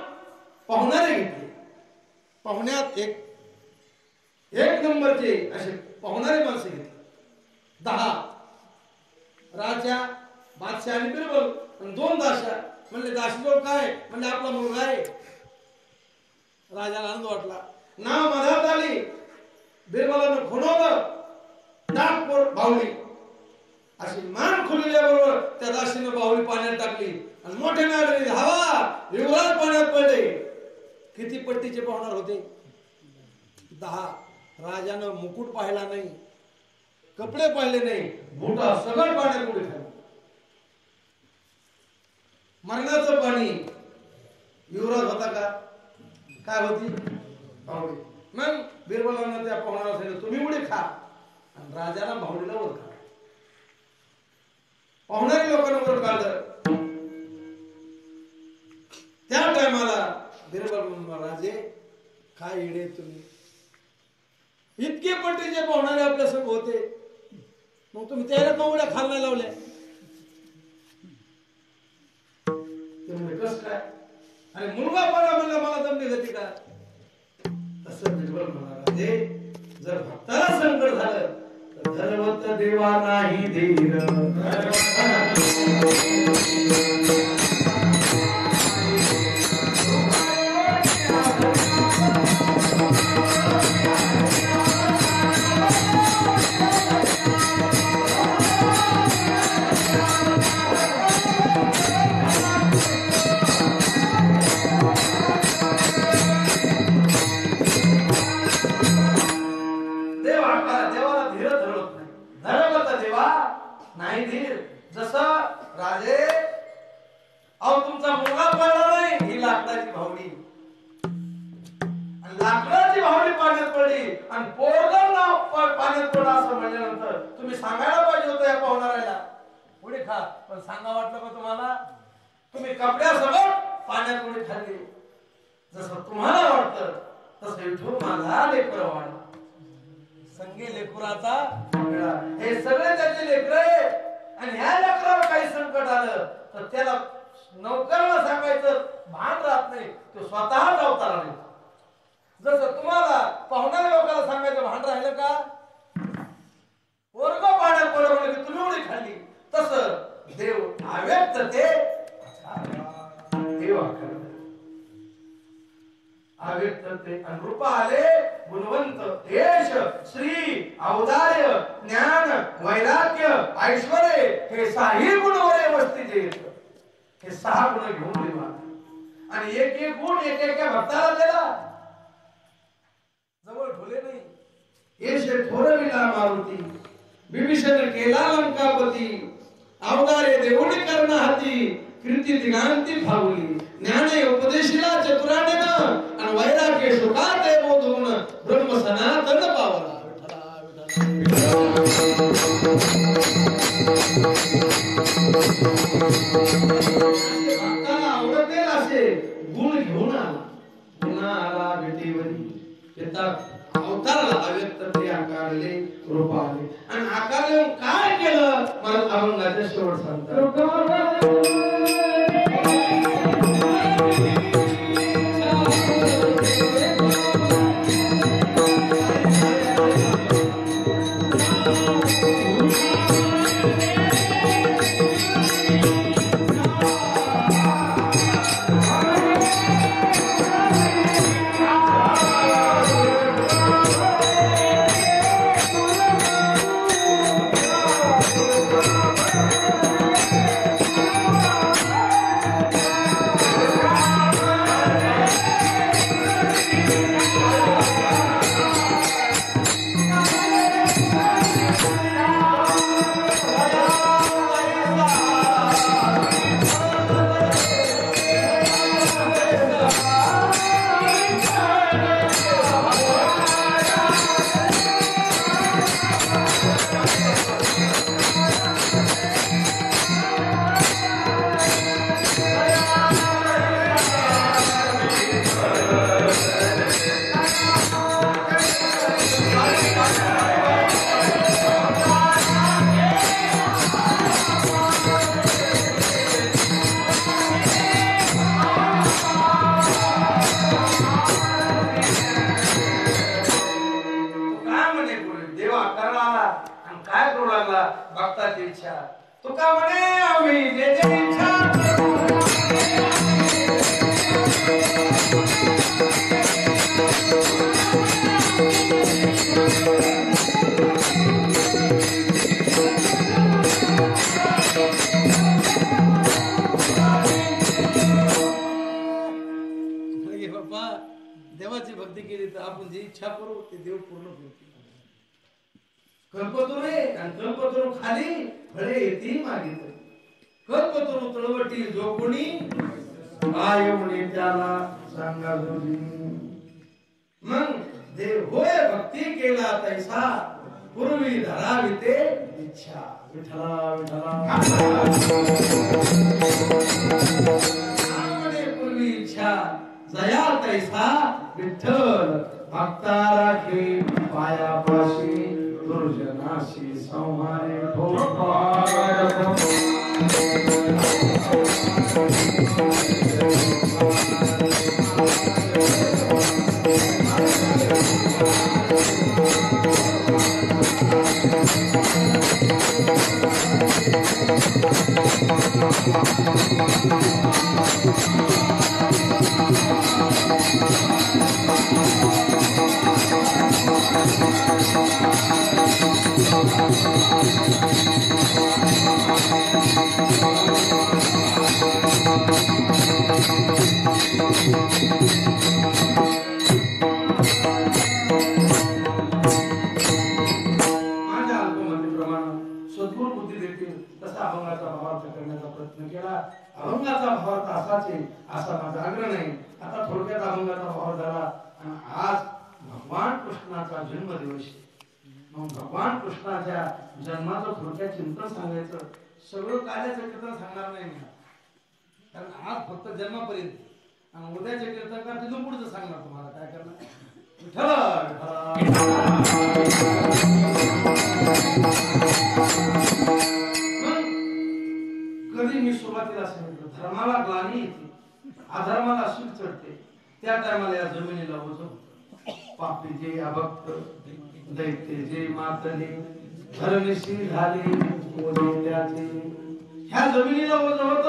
पाहुणारे घेतले. पाहुण्यात एक नंबरचे असे पाहुणारे माणसं घेतले 10. राजा बादशाह आणि बिरबल आणि 2 दाशा. म्हणले दाशीजवळ काय? म्हणले आपला मुलगा आहे. राजाला आनंद वाटला. नाव मधात आली. बिरबलानं खुणवलं. नागपूर बाहुली अशी मान खुलल्याबरोबर त्या दासीनं बाहुली पाण्यात टाकली आणि मोठ्या नावाने धावा. युवराज पाण्यात पडले. किती पट्टीचे पाहुणार होते? 10. राजानं मुकुट पाहिला नाही, कपडे पाहिले नाही, बुटा सगळं पाण्यात उडी खाल्लं. मरणाचं पाणी. युवराज होता का? काय होती? बाहुली. मग बिरबलानं त्या पाहुणाला सांगितलं तुम्ही उडी खा आणि राजाला बाहुलीला वर काढ. पाहुणारी लोकांना वर काढलं. त्या टायमाला बिरबल राजे काय इडे तुम्ही, इतके पट्टीचे पाहुणारे आपल्या संग होते, मग तुम्ही त्याला कवड्या खाल्ला लावल्या. कस काय? आणि मुलगा पडा म्हणला मला जमली गती का? तसं बिरबल म्हणाला जर भक्ताला संकट झालं तर धर्मत देवा नाही धीर. नाही धीर. जसं राजे अहो तुमचा मुलगा पडला नाही, ही लाकडाची भावडी आणि लाकडाची भावडी पाण्यात पडली आणि पोरगं नाव पाण्यात पडलं असं म्हणल्यानंतर तुम्ही सांगायला पाहिजे होतं या पाहुणाऱ्याला उडी खा. पण सांगा वाटलं का तुम्हाला? तुम्ही कपड्यासमोर पाण्यात उडी खाल्ली. जसं तुम्हाला वाटतं तसं इथून माझा लेकर वाढला. संगे लेकराचा हे सगळे त्याचे लेकर आहे. आणि ह्या लेकरावर काही संकट आलं तर त्याला नौकराला सांगायचं भान राहत नाही, तो स्वतःच अवतार आले. जसं तुम्हाला पाहुणाऱ्या लोकांना सांगायचं भान राहिलं का? वर्ग पाण्यात पडवलं की तुम्ही उडी खाल्ली. तसं देव अव्यक्त ते देव अव्यक्त ते अनुरूप आले. गुणवंत यश श्री औदार्य ज्ञान वैराग्य ऐश्वर्य हे 6 गुण वरे वस्तीचे येत. हे 6 गुण घेऊन देवा आणि एक गुण एका भक्ताला दिला. जवळ ठोले नाही. यश थोरविला मारुती विभीषण केला लंकापती. औदार्य देऊळी कर्ण हाती कीर्ती दिगांती फावली. ज्ञाने उपदेशिला चतुरानेनं आणि वैराग्य सुखाते बोधून ब्रह्म सनातन पावला. भक्ताला आवडते असे गुण घेऊन आला. पुन्हा आला भेटीवरी अवताराला अव्यक्त ते आकारले रूप आले आणि आकारले काय केलं मला अभंगाच्या शेवट सांगतात. इच्छा तुका म्हणे आम्ही जे जे इच्छा देवाची भक्ती केली तर आपण जी इच्छा करू ते देव पूर्ण करतो. कल्पतरू आणि कल्पतरू खाली फळे येते मागितले कल्पतरू तळवटी जो कोणी काय म्हणे त्याला सांगा जोडी. मग देव होय भक्ती केला तैसा पूर्वी धरावी ते इच्छा. विठला विठला पूर्वी इच्छा जया तैसा विठ्ठल भक्ता राखे पायापाशी दुर्जनाशी संहारे अभंगाचा भाव असाच आहे असा माझा आग्रह नाही. आता थोडक्यात अभंगाचा भाव झाला आणि आज भगवान कृष्णाचा जन्मदिवस आहे. मग भगवान कृष्णाच्या जन्माचं थोडक्यात चिंतन सांगायचं. सगळं कार्याचं कीर्तन सांगणार नाही मी कारण आज फक्त जन्मापर्यंत आणि उद्याचे कीर्तन का तिथून पुढचं सांगणार तुम्हाला काय करणार. कधी मी सुरुवातीला सांगितलं धर्माला ग्लानी येते अधर्माला सूट चढते त्या टायमाला या जमिनीला ओझ पापी जे अभक्त दैत्य जे मातले धर्मशील झाले त्याचे ह्या जमिनीला ओझ होत.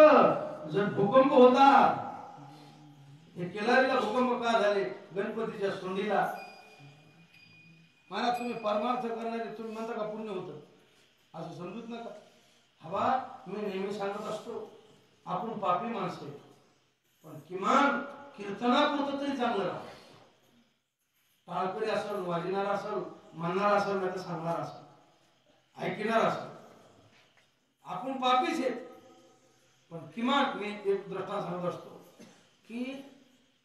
जर भूकंप होता हे केलारीला भूकंप का झाले गणपतीच्या सोंडीला मला तुम्ही परमार्थ करणारे तुम्ही म्हणता का पुण्य होतं असं समजूत नका. हवा मी नेहमी सांगत असतो आपण पापी माणसं पण किमान कीर्तनापुरतं तरी चांगलं राहा. टाळकरी असेल वाजणार असेल म्हणणार असेल नाही तर सांगणार असेल ऐकणार असेल आपण पापीच आहेत पण किमान मी एक दृष्टांत सांगत असतो की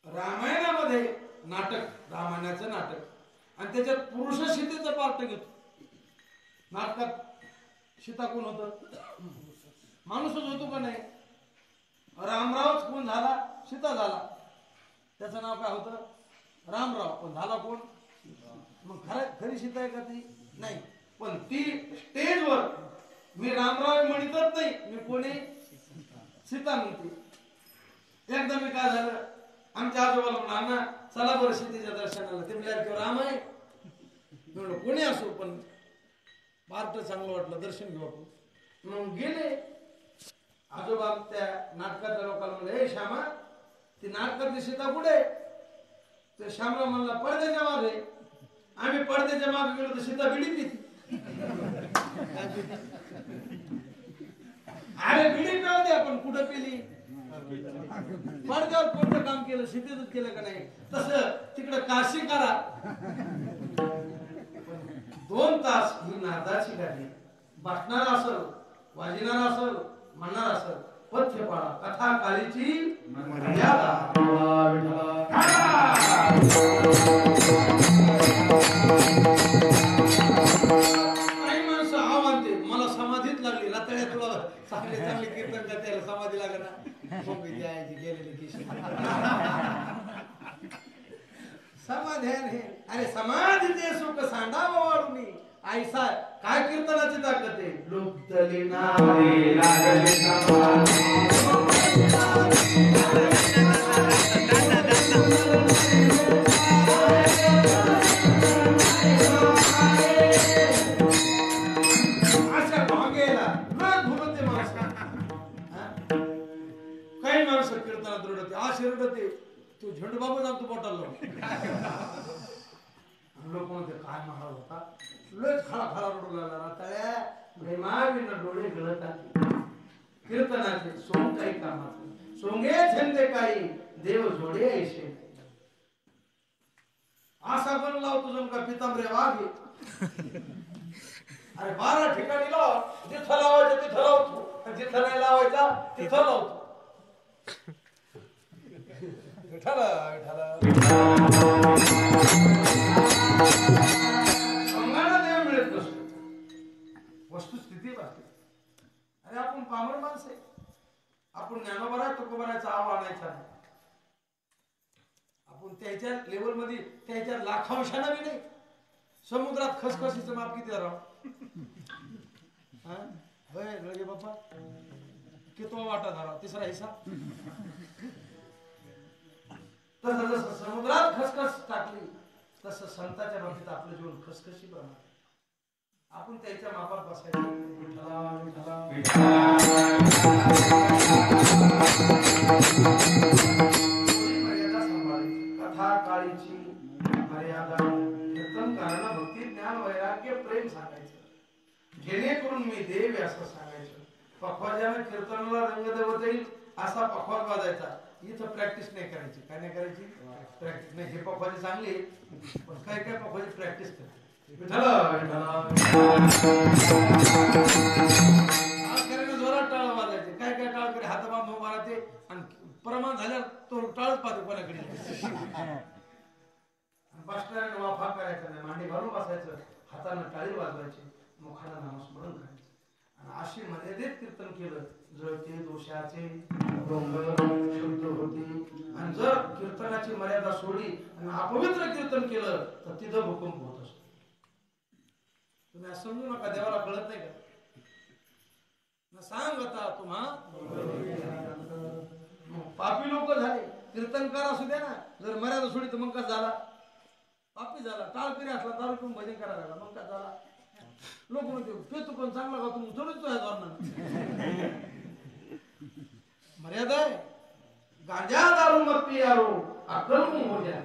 रामायणामध्ये नाटक रामायणाचं नाटक आणि त्याच्यात पुरुष सीतेचं पार्ट घेतो. नाटकात सीता कोण होत माणूसच होतो का नाही. रामरावच कोण झाला सीता झाला त्याचं नाव काय होतं रामराव पण झाला कोण मग खरी सीता आहे का ती नाही. पण ती स्टेजवर मी रामराव म्हणतच नाही मी कोणी सीता म्हणते. एकदा मी काय झालं आमच्या आजोबाला म्हणा चला बरं सीतेच्या दर्शनाला ते म्हणले राम आहे म्हणलं कोणी असो पण पार्ट चांगलं वाटलं दर्शन घेऊ आपण. मग गेले आजोबा त्या नाटकाच्या लोकांना म्हणले हे श्यामा ती नाटकातली सीता कुठे तर श्यामराव म्हणला पडद्याच्या मागे. आम्ही पडद्याच्या मागे गेलो तर सीता बिडी पिती. अरे बिडी पिऊ दे आपण कुठं पिली पडद्यावर कोणतं काम केलं सीतेच केलं का नाही. तसं तिकडे काशी करा 2 तास ही नादाची गाडी बसणार असल वाजणार असल म्हणणार असल पथ्य पाळा कथा काळीची मर्यादा. काही माणसं आव्हान ते मला समाधीत लागली रताळ्या तुला चांगले चांगले कीर्तन करते समाधी लागणार गेलेली की समाधान हे अरे समाधीचे सुख सांडावं वाढून ऐसा काय कीर्तनाची ताकद आहे. लुप्तली नारे लागले अशा भांगेला त्याच्याकडे ते तो झेंडूबाबू जातो बोटाला लोक म्हणते काय महाराज होता लयच खळा खळा रडू लागला तळ्या प्रेमाविन डोळे गळत आले कीर्तनाचे सोंग काही कामाचे सोंगे छंदे काही देव जोडे ऐसे असा पण लावतो जमका पितांबरे वाघे अरे 12 ठिकाणी लाव जिथं लावायचं तिथं लावतो जिथं नाही लावायचा तिथं लावतो अंगाला देव मिळत नसतो वस्तुस्थिती असते अरे आपण पामर माणसं आहे आपण ज्ञानोबरा तुकोबराचा आव आणायचा नाही आपण त्याच्या लेवल मध्ये त्याच्या लाखांशाने बी नाही समुद्रात खसखशीचं माप किती राव होय रगे बाप्पा कितवा वाटा धरा तिसरा हिस्सा तसं जसं समुद्रात खसखस टाकली तसं संतांच्या बाबतीत आपलं जीवन खसखशी प्रमाण आपण त्याच्या मापात बसायचं मर्यादा सांभाळायची कथा काळीची मर्यादा कीर्तन कारण भक्ती ज्ञान वैराग्य प्रेम सांगायचं जेणेकरून मी देव असं सांगायचं पखवाजाने कीर्तनाला रंग देवत येईल असा पखवाज वाजायचा इथं प्रॅक्टिस नाही करायची काय नाही करायची प्रॅक्टिस नाही हे पखवाजी चांगली पण काय काय पखवाजी प्रॅक्टिस करते जोरात टाळ वाजायचे काय काय टाळ कडे हात बांधून मारायचे आणि प्रमाण झाल्यावर तो टाळच पाहतो कोणाकडे बसणाऱ्याने वाफा करायचा नाही मांडी घालून बसायचं हातानं टाळी वाजवायची मुखाला नामस्मरण करायचं आणि अशी मर्यादित कीर्तन केलं जळते दोषाचे डोंगर शुद्ध होती आणि जर कीर्तनाची मर्यादा सोडली आणि अपवित्र कीर्तन केलं तर तिथं भूकंप होत असतो तुम्ही असं समजू नका देवाला कळत नाही का सांग आता तुम्हा पापी लोक झाले कीर्तनकार असू द्या ना जर मर्यादा सोडली तर मग का झाला पापी झाला टाळकरी असला दारू पिऊन भजन करायला लागला मग का झाला लोक म्हणते ते तू पण चांगला का तुम्ही थोडीच आहे धोरणा मर्यादा आहे गांजा दारू मत पियारो अक्कल हो द्या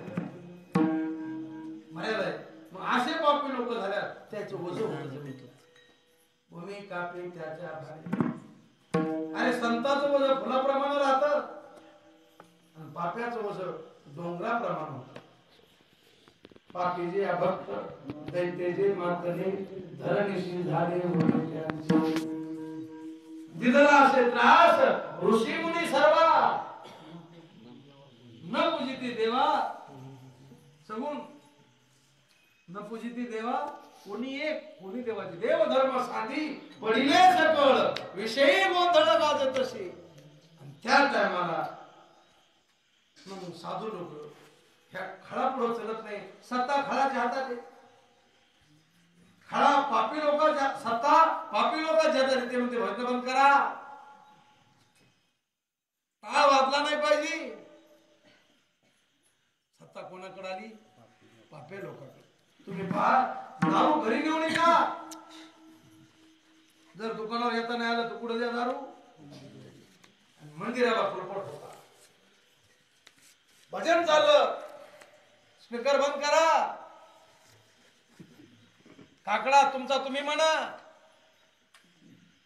मर्यादा आहे मग असे पापी लोक झाल्या त्याचं ओझं होतं जमिनीत भूमी कापी त्याच्या आधारे अरे संतांचं ओझं फुलाप्रमाणे राहतं आणि पाप्याचं ओझं डोंगराप्रमाणे होतं पापी जे अभक्त दैत्य जे मातले धरणीशी झाले दिदला असे त्रास ऋषी मुनी सर्व न पूजिती देवा सगुण न पूजिती देवा कोणी एक कोणी देवाची देव धर्म साधी पडिले सकळ विषयी गोंधळ गाजत असे त्या टायमाला मग साधू लोक ह्या खळा पुढे चलत नाही सत्ता खळाच्या हातात आहे खळा पापी लोक सत्ता पापी लोकांच्या हातात ते म्हणते भजन बंद करा टाळ वाजला नाही पाहिजे सत्ता कोणाकडे आली पापे लोकांकडे तुम्ही पहा दारू घरी घेऊन या जर दुकानावर येता नाही आलं तर कुठे द्या दारू मंदिराला फुलपट होता भजन चाललं स्पीकर बंद करा काकडा तुमचा तुम्ही म्हणा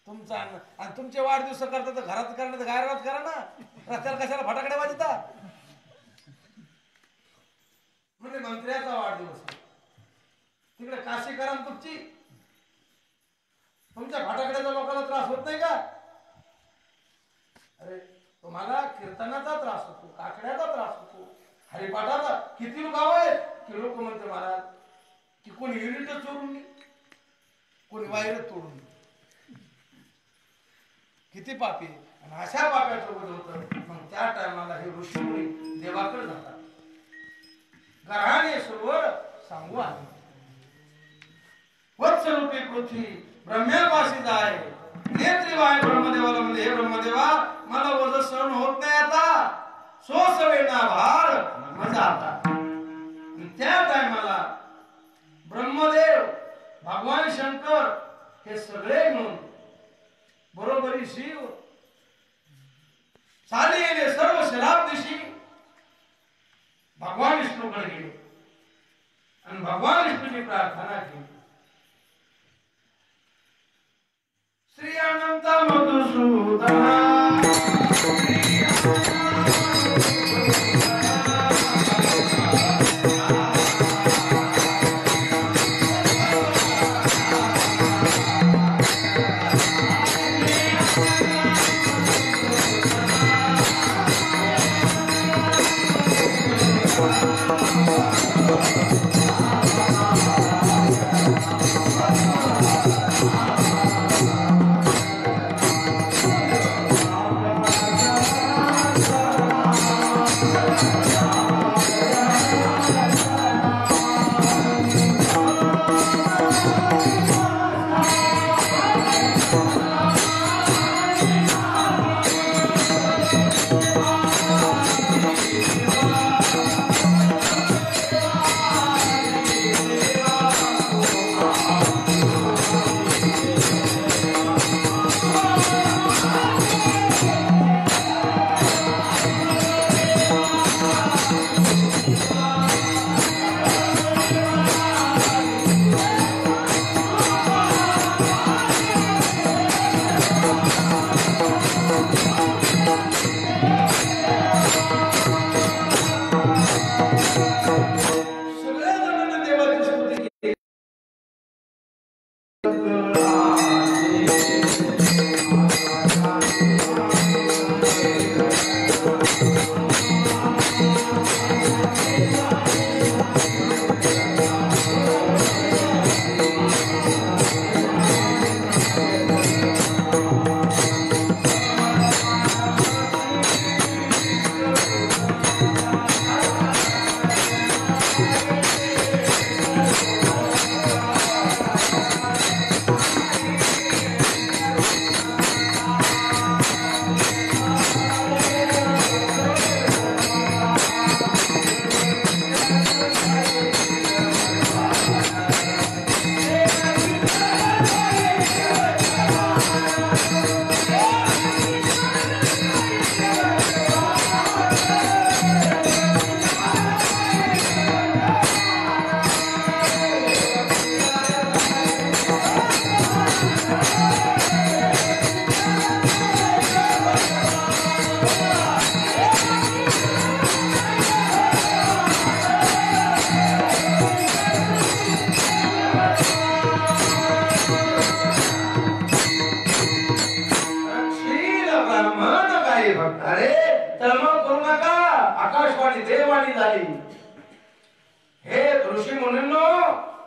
तुमचा आणि तुमचे वाढदिवस करता तर घरात करा तर गायरात करा ना रस्त्याला कशाला फटाकडे वाजता म्हणजे मंत्र्याचा वाढदिवस तिकडे काशी करा तुमची तुमच्या फटाकड्याचा लोकांना त्रास होत नाही का अरे तुम्हाला कीर्तनाचा त्रास होतो काकड्याचा त्रास होतो हरिपाठाचा किती गाव आहेत की लोक म्हणते महाराज की कोणी युनिट चोरून कोणी वायर तोडून किती पापी आणि अशा पाप्याचं बोल होतं मग त्या टायमाला हे ऋषी देवाकडे जातात गराणे सरोवर सांगू आहे वत्सरूपी पृथ्वी ब्रह्म्यापाशी जाय नेत्री वाय ब्रह्मदेवाला म्हणजे हे ब्रह्मदेवा मला वज सहन होत नाही आता सोसवेना भार मजा आता त्या टायमाला ब्रह्मदेव भगवान शंकर हे सगळे म्हणून बरोबरी शिव चालेले सर्व शराब दिशी भगवान विष्णूकडे गेले आणि भगवान विष्णूची प्रार्थना केली. श्री अनंत मधुसूदना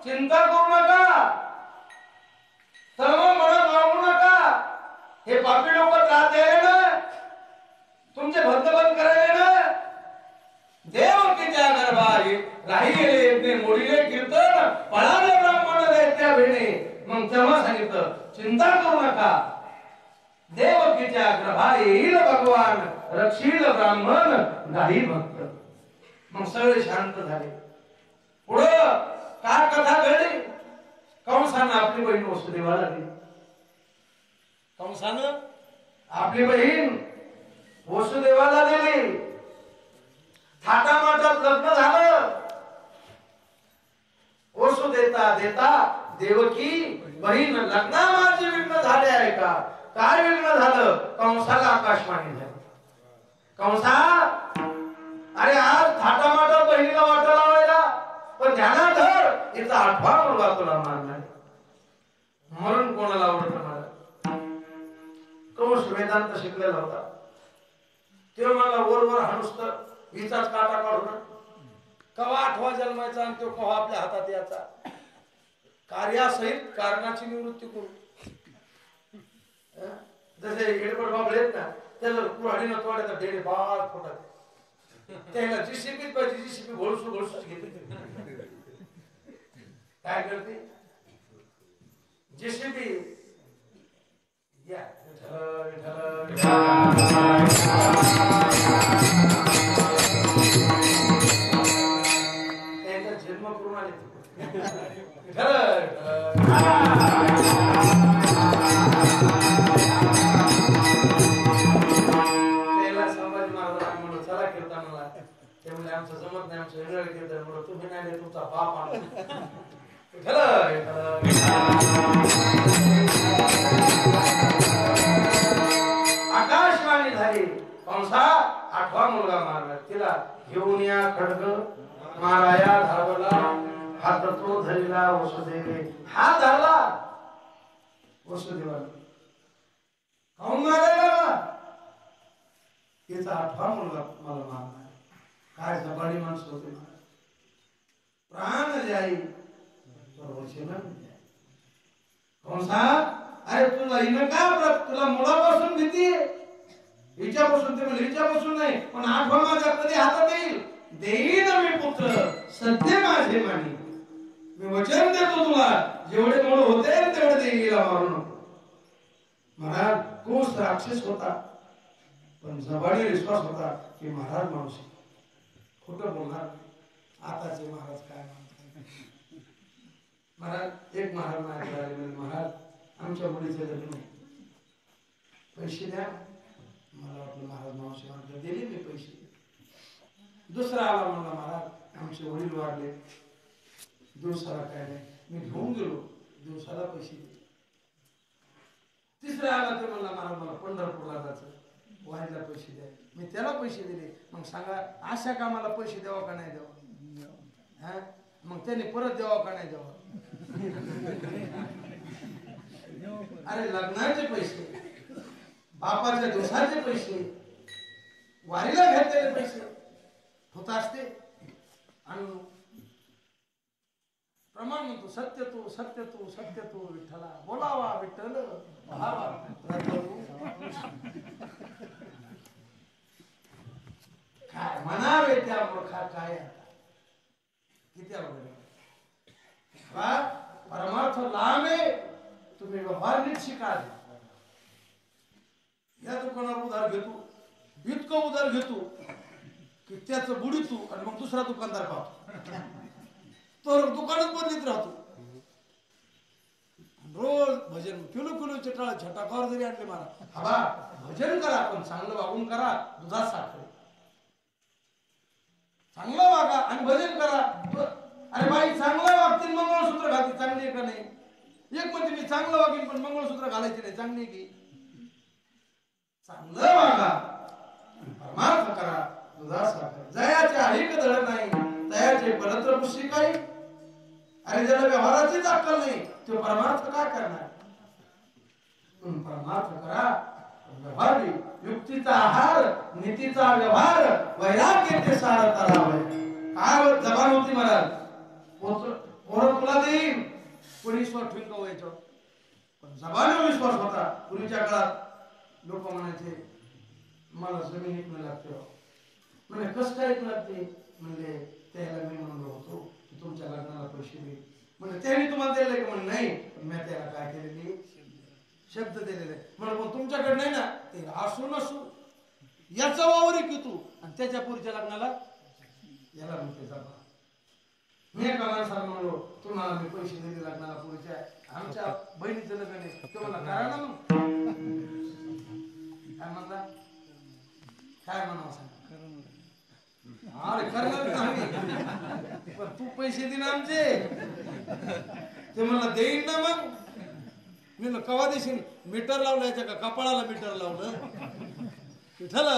चिंता करू नका, सर्व मनात आणू नका. हे पापी लोक त्रास द्यायला ना, तुमचे बंद करायला ना, देवकीच्या गर्भात राहिले यज्ञ मोडीले कीर्तन पळाले ब्राह्मण दैत्या भेणे. मग तेव्हा सांगितलं चिंता करू नका, देवकीच्या गर्भात येईल भगवान, रक्षील ब्राह्मण नाही भक्त. मग सगळे शांत झाले. पुढं काय कथा घडली? कंसानं आपली बहीण वसुदेवाला दिली. कंसानं आपली बहीण वसुदेवाला दिली. थाटामाटात लग्न झालं. वसु देता देता देवकी बहीण लग्ना माझे विघ्न झाले आहे का? काय विघ्न झालं? कंसाला आकाशवाणी झाली. कंसा, अरे आज थाटामाटात बहिणीला वाटा लावायला, पण ध्यानात धर तिचा 8वा मुलगा तुला मारणार. मरण कोणाला आवडत मला? कंस वेदांत शिकलेला होता. ते मला वर हाणूस तर हिचाच काटा काढून कवा 8वा जन्मायचा आणि तो कवा आपल्या हातात याचा. कार्यासहित कारणाची निवृत्ती करू. जसे एडपड बाबळे आहेत ना, त्याला कुऱ्हाडीनं तोडायचा डेडे बाळ फोटात. त्याला जीसीबी पाहिजे, जीसीबी घोळसूच घेते. काय करते जीसीबी? या त्यांचा जन्म करून आले. त्याला संभाजी महाराज म्हणून चला कीर्तनाला. ते म्हणले आमचं जमत नाही, आमचं वेगळं कीर्तन म्हणलं तुम्ही नाही तुमचा बाप आणला. आकाशवाणी झाली. कंसा 8वा मुलगा मारला. तिला घेऊन या खड्ग माराया धावला, हात तो धरला वसुदेवे. हा धरला वसुदेवाला खाऊन मारायला. तिचा 8वा मुलगा मला मारला. काय जबाडी माणसं होते. प्राण जाई कंसा, अरे तुला हिनं काय, तुला मुलापासून भीती, हिच्यापासून ते म्हणजे हिच्यापासून नाही, पण 8वा माझ्या कधी हातात येईल. देईन मी पुत्र सत्य माझे मानी. मी वचन देतो तुला, जेवढे मुलं होते तेवढे देईला मारू नको. महाराज तोच राक्षस होता, पण जबाडी विश्वास होता की महाराज माणूस खोटं बोलणार. आताचे महाराज काय म्हणतात. महाराज एक महाराज माझ्याकडे आले, म्हणजे महाराज आमच्या मुलीचे लग्न, पैसे द्या. मला वाटलं महाराज मावशी म्हटलं दिले मी पैसे. दुसरा आला म्हणला महाराज आमचे वडील वारले, दिवसाला काय नाही, मी घेऊन गेलो, दिवसाला पैसे दिले. तिसरा आला ते म्हणला महाराज मला पंढरपूरला जायचं, वारीला पैसे द्या. मी त्याला पैसे दिले. मग सांगा अशा कामाला पैसे द्यावा का नाही द्यावा? हा, मग त्याने परत द्यावा का नाही द्यावा? अरे लग्नाचे पैसे, बापाच्या दिवसाचे पैसे, वारीला घेतलेले पैसे होत असते. आणि प्रमाण म्हणतो सत्य तू सत्य तू सत्य तू विठ्ठला, बोलावा विठ्ठल भावा. काय म्हणावे त्या मूर्खा काय किती अवघड. परमार्थ लांब आहे, तुम्ही व्यवहार नीट शिका. या दुकानावर उधार घेतो, इतकं उधार घेतो की त्याचं बुडीतो आणि मग दुसरा दुकानदार पाहतो, तर दुकानच बदलीत राहतो. रोज भजन किलो किलोचे टाळ छटाकावर जरी आणले मला, हवा भजन करा पण चांगलं वागून करा. दुधात साखर चांगलं वागा आणि भजन करा. अरे बाई चांगलं वागतील मंगळसूत्र घालतील, चांगली आहे का नाही? एक म्हणते मी चांगलं वागेन पण मंगळसूत्र घालायचे नाही, चांगली आहे की? चांगलं वागा, परमार्थ करा, दुधात साखर. जयाचे अधिक दळ नाही, तयाचे परत्र पुष्टी काही. अरे ज्याला व्यवहाराचीच अक्कल नाही तो परमार्थ काय करणार? परमार्थ करा, व्यवहार युक्तीचा आहार, नीतीचा व्यवहार, वैराग्याचे सार करावे. काय जबान होती महाराज, पोरं तुला देईन, कोणी विश्वास ठेवून का व्हायचं, पण जबानीवर विश्वास होता. पूर्वीच्या काळात लोक म्हणायचे मला जमीन ऐकणं लागते. म्हणजे कसं काय ऐकलं लागते? म्हणजे त्याला मी म्हणलो होतो की तुमच्या लग्नाला पैसे दे. म्हणजे त्याने तुम्हाला दिले का? म्हणजे नाही, पण मी त्याला काय केलेली शब्द दिलेले. म्हणजे पण तुमच्याकडे नाही ना, ते असू नसू याचा वावर की तू, आणि त्याच्या पुढच्या लग्नाला याला म्हणते जबा. मी एका माणसाला म्हणलो तुम्हाला मी पैसे दिले लग्नाला पुढच्या, आमच्या बहिणीचं लग्न आहे, तो मला करा ना. मग काय म्हणला, काय म्हणावं सांग? अरे करणार नाही, पण तू पैसे दे ना आमचे. ते मला देईन ना. मग मी कवा देशील? मीटर लावलं याच्या का कपाळाला मीटर लावलं. विठ्ठला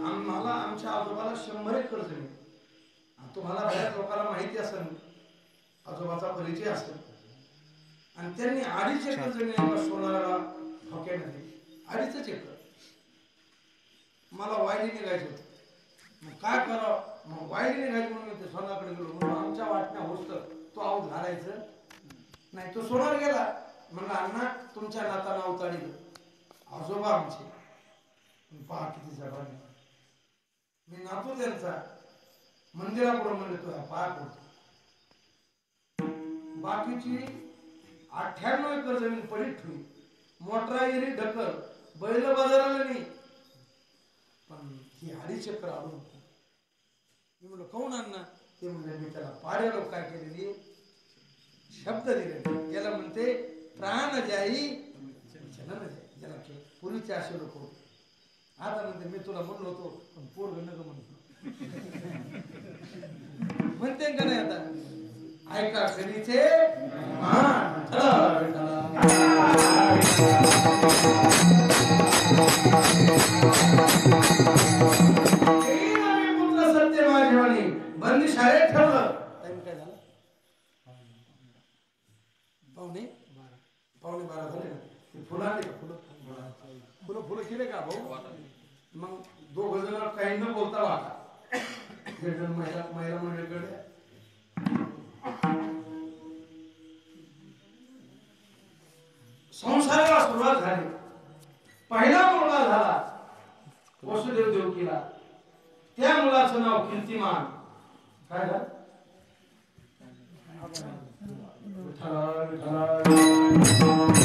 आम्हाला आमच्या आजोबाला 100 एकर जमीन. तुम्हाला बऱ्याच लोकांना माहिती असेल, आजोबाचा परिचय असेल. आणि त्यांनी 2.5 एकर जमीन सोनाराला ठोक्याने दिली. 2.5 एकर. मला वायली निघायचं होतं, मग काय करावं? मग वायली निघायची म्हणून ते सोनाकडे गेलो. आमच्या वाटण्या होत तो आऊत घालायचं नाही. तो सोनार गेला, म्हणलं अण्णा तुमच्या नाताला अवताडी आजोबा आमचे. पहा किती जबानी. मी नातू त्यांचा मंदिरापुढे म्हणले तो पाया पडतो. बाकीची 98 एकर जमीन पडीत ठेवली. मोटरा एरी ढकल, बैल बाजाराला नाही, पण ही 2.5 एकर आलो नको. मी म्हणलं काऊन अण्णा? ते म्हणले मी त्याला पाड्या लोक काय केलेली शब्द दिले. याला म्हणते प्राण जाई ना म्हणजे ज्याला पूर्वीचे असे लोक होते. आता म्हणते मी तुला म्हणलो होतो पण पोरग नको म्हणतो म्हणते का नाही आता ऐका कधीचे सत्य माझ्यावानी बंदी शाळेत ठेवलं. टाइम काय झाला? पावणे 12 झाले ना. फुलं आले का? फुलं केले का भाऊ? मग दोघ जण काही न बोलता वाटा महिला मंडळीकडे संसाराला सुरुवात झाली. पहिला मुलगा झाला वसुदेव देवकीला. त्या मुलाचं नाव कीर्तिमान. काय झालं? विठ्ठल विठ्ठल